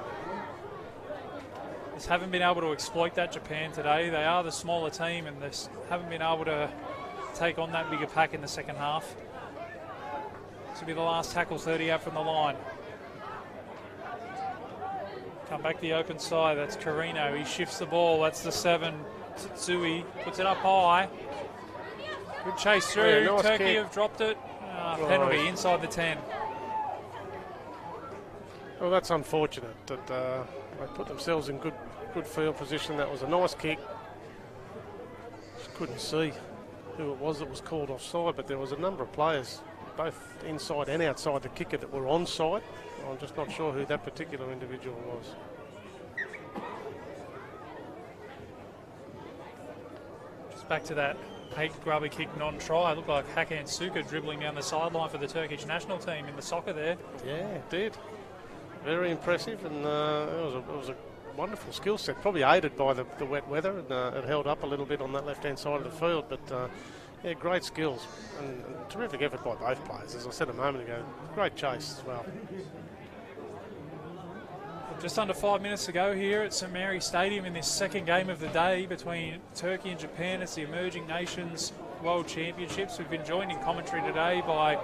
Just haven't been able to exploit that, Japan, today. They are the smaller team and they haven't been able to take on that bigger pack in the second half. This will be the last tackle, 30 out from the line. Come back the open side, that's Carino. He shifts the ball, that's the 7, Tsui. Puts it up high. Good chase through, nice Turkey kick. have dropped it. Penalty inside the 10. Well, that's unfortunate that they put themselves in good field position. That was a nice kick. Just couldn't see who it was that was called offside, but there was a number of players, both inside and outside the kicker, that were onside. I'm just not sure who that particular individual was. Just back to that 8 grubber kick non-try. It looked like Hakan Suka dribbling down the sideline for the Turkish national team in the soccer there. Yeah, it did. Very impressive, and it was a wonderful skill set, probably aided by the wet weather, and it held up a little bit on that left-hand side of the field, but yeah, great skills and terrific effort by both players. As I said a moment ago, great chase as well. Just under 5 minutes to go here at St Mary Stadium in this second game of the day between Turkey and Japan. It's the Emerging Nations World Championships. We've been joined in commentary today by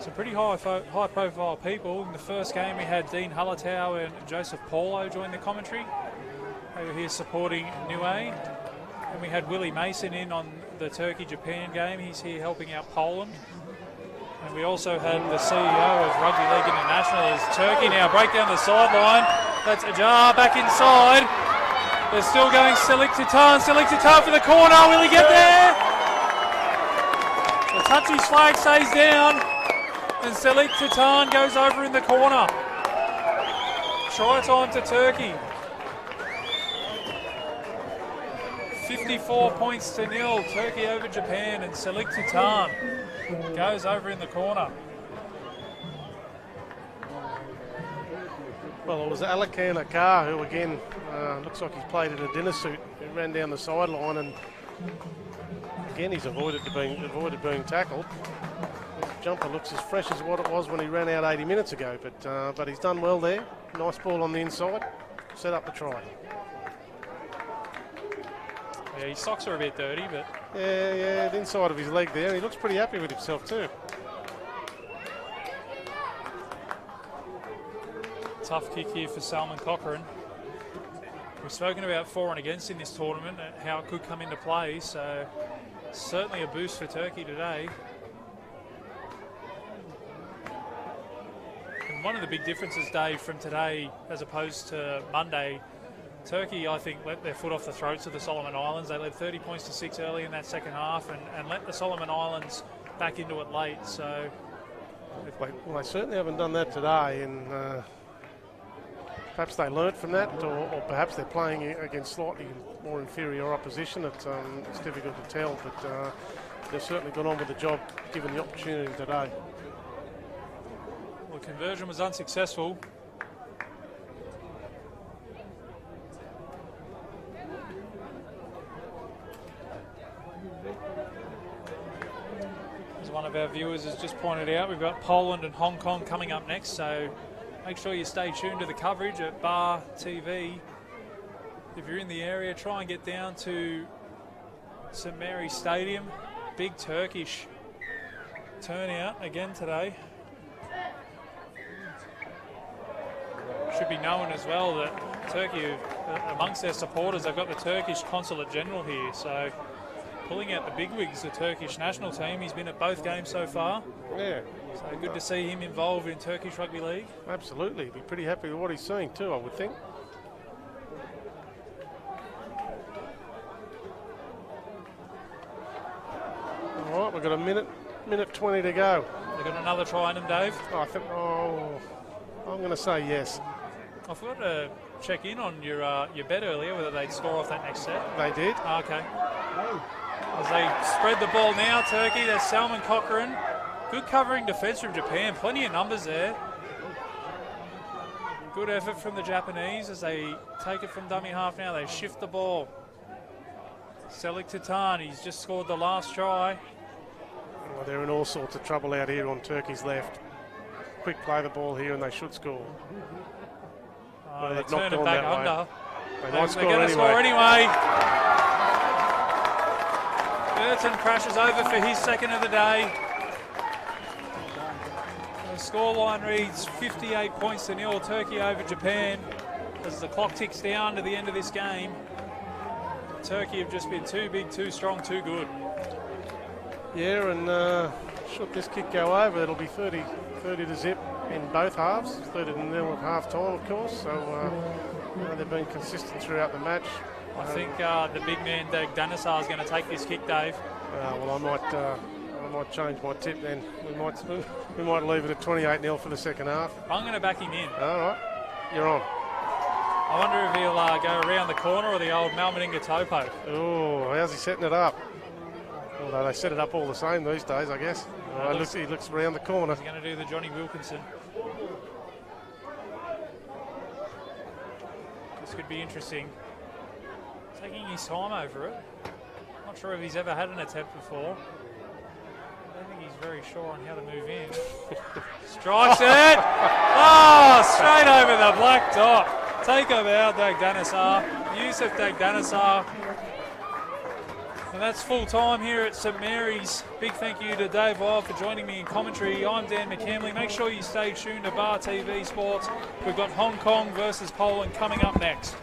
some pretty high-profile people. In the first game, we had Dean Hallertau and Joseph Paulo join the commentary. They were here supporting Niue. And we had Willie Mason in on the Turkey-Japan game. He's here helping out Poland. And we also had the CEO of Rugby League International as Turkey now break down the sideline. That's Ajar back inside. They're still going Selik Titan. Selik Titan for the corner. Will he get there? The touchy's flag stays down. And Selik Titan goes over in the corner. Try time to Turkey. 54 points to 0. Turkey over Japan, and Selik Titan goes over in the corner. Well, it was Alakan Akar who again looks like he's played in a dinner suit. He ran down the sideline, and again he's avoided being tackled. His jumper looks as fresh as what it was when he ran out 80 minutes ago, but he's done well there. Nice ball on the inside, set up the try. Yeah, his socks are a bit dirty, but... Yeah, the inside of his leg there. He looks pretty happy with himself too. Tough kick here for Salmon Cochrane. We've spoken about for and against in this tournament, how it could come into play, so certainly a boost for Turkey today. And one of the big differences, Dave, from today as opposed to Monday, Turkey, I think, let their foot off the throats of the Solomon Islands. They led 30 points to 6 early in that second half and let the Solomon Islands back into it late. So, Well, they certainly haven't done that today, and perhaps they learnt from that, or perhaps they're playing against slightly more inferior opposition. It's difficult to tell, but they've certainly gone on with the job given the opportunity today. well, the conversion was unsuccessful. As one of our viewers has just pointed out, we've got Poland and Hong Kong coming up next, so make sure you stay tuned to the coverage at Bar TV. If you're in the area, try and get down to St Mary's Stadium. Big Turkish turnout again today. Should be known as well that Turkey, amongst their supporters, they've got the Turkish Consulate General here, so pulling out the bigwigs, the Turkish national team. He's been at both games so far. Yeah. So good to see him involved in Turkish Rugby League. Absolutely. Be pretty happy with what he's seeing too, I would think. All right, we've got a minute 20 to go. They've got another try in them, Dave. I'm going to say yes. I forgot to check in on your bet earlier, whether they'd score off that next set. They did. Okay. As they spread the ball now, Turkey, there's Salman Cochrane. Good covering defence from Japan. Plenty of numbers there. Good effort from the Japanese as they take it from dummy half now. They shift the ball. Selik Titan, he's just scored the last try. Well, they're in all sorts of trouble out here on Turkey's left. Quick play the ball here and they should score. They turn it back under. They might They're going to score anyway. Burton crashes over for his second of the day. The scoreline reads 58 points to 0, Turkey over Japan. As the clock ticks down to the end of this game, Turkey have just been too big, too strong, too good. Yeah, and should this kick go over, it'll be 30 to zip in both halves. 30 to 0 at half time, of course. So they've been consistent throughout the match. I think the big man, Dag Danasar, is going to take this kick, Dave. Well, I might change my tip then. We might leave it at 28-0 for the second half. I'm going to back him in. All right, you're on. I wonder if he'll go around the corner or the old Malmaninga Topo. Oh, how's he setting it up? Although they set it up all the same these days, I guess. He looks around the corner. He's going to do the Johnny Wilkinson. This could be interesting. Taking his time over it. Not sure if he's ever had an attempt before. I don't think he's very sure on how to move in. Strikes it! Oh, straight over the black dot. Take him out, Dag Danasar. Yusuf Dag Danasar. And that's full time here at St Mary's. Big thank you to Dave Wild for joining me in commentary. I'm Dan McCamley. Make sure you stay tuned to Bar TV Sports. We've got Hong Kong versus Poland coming up next.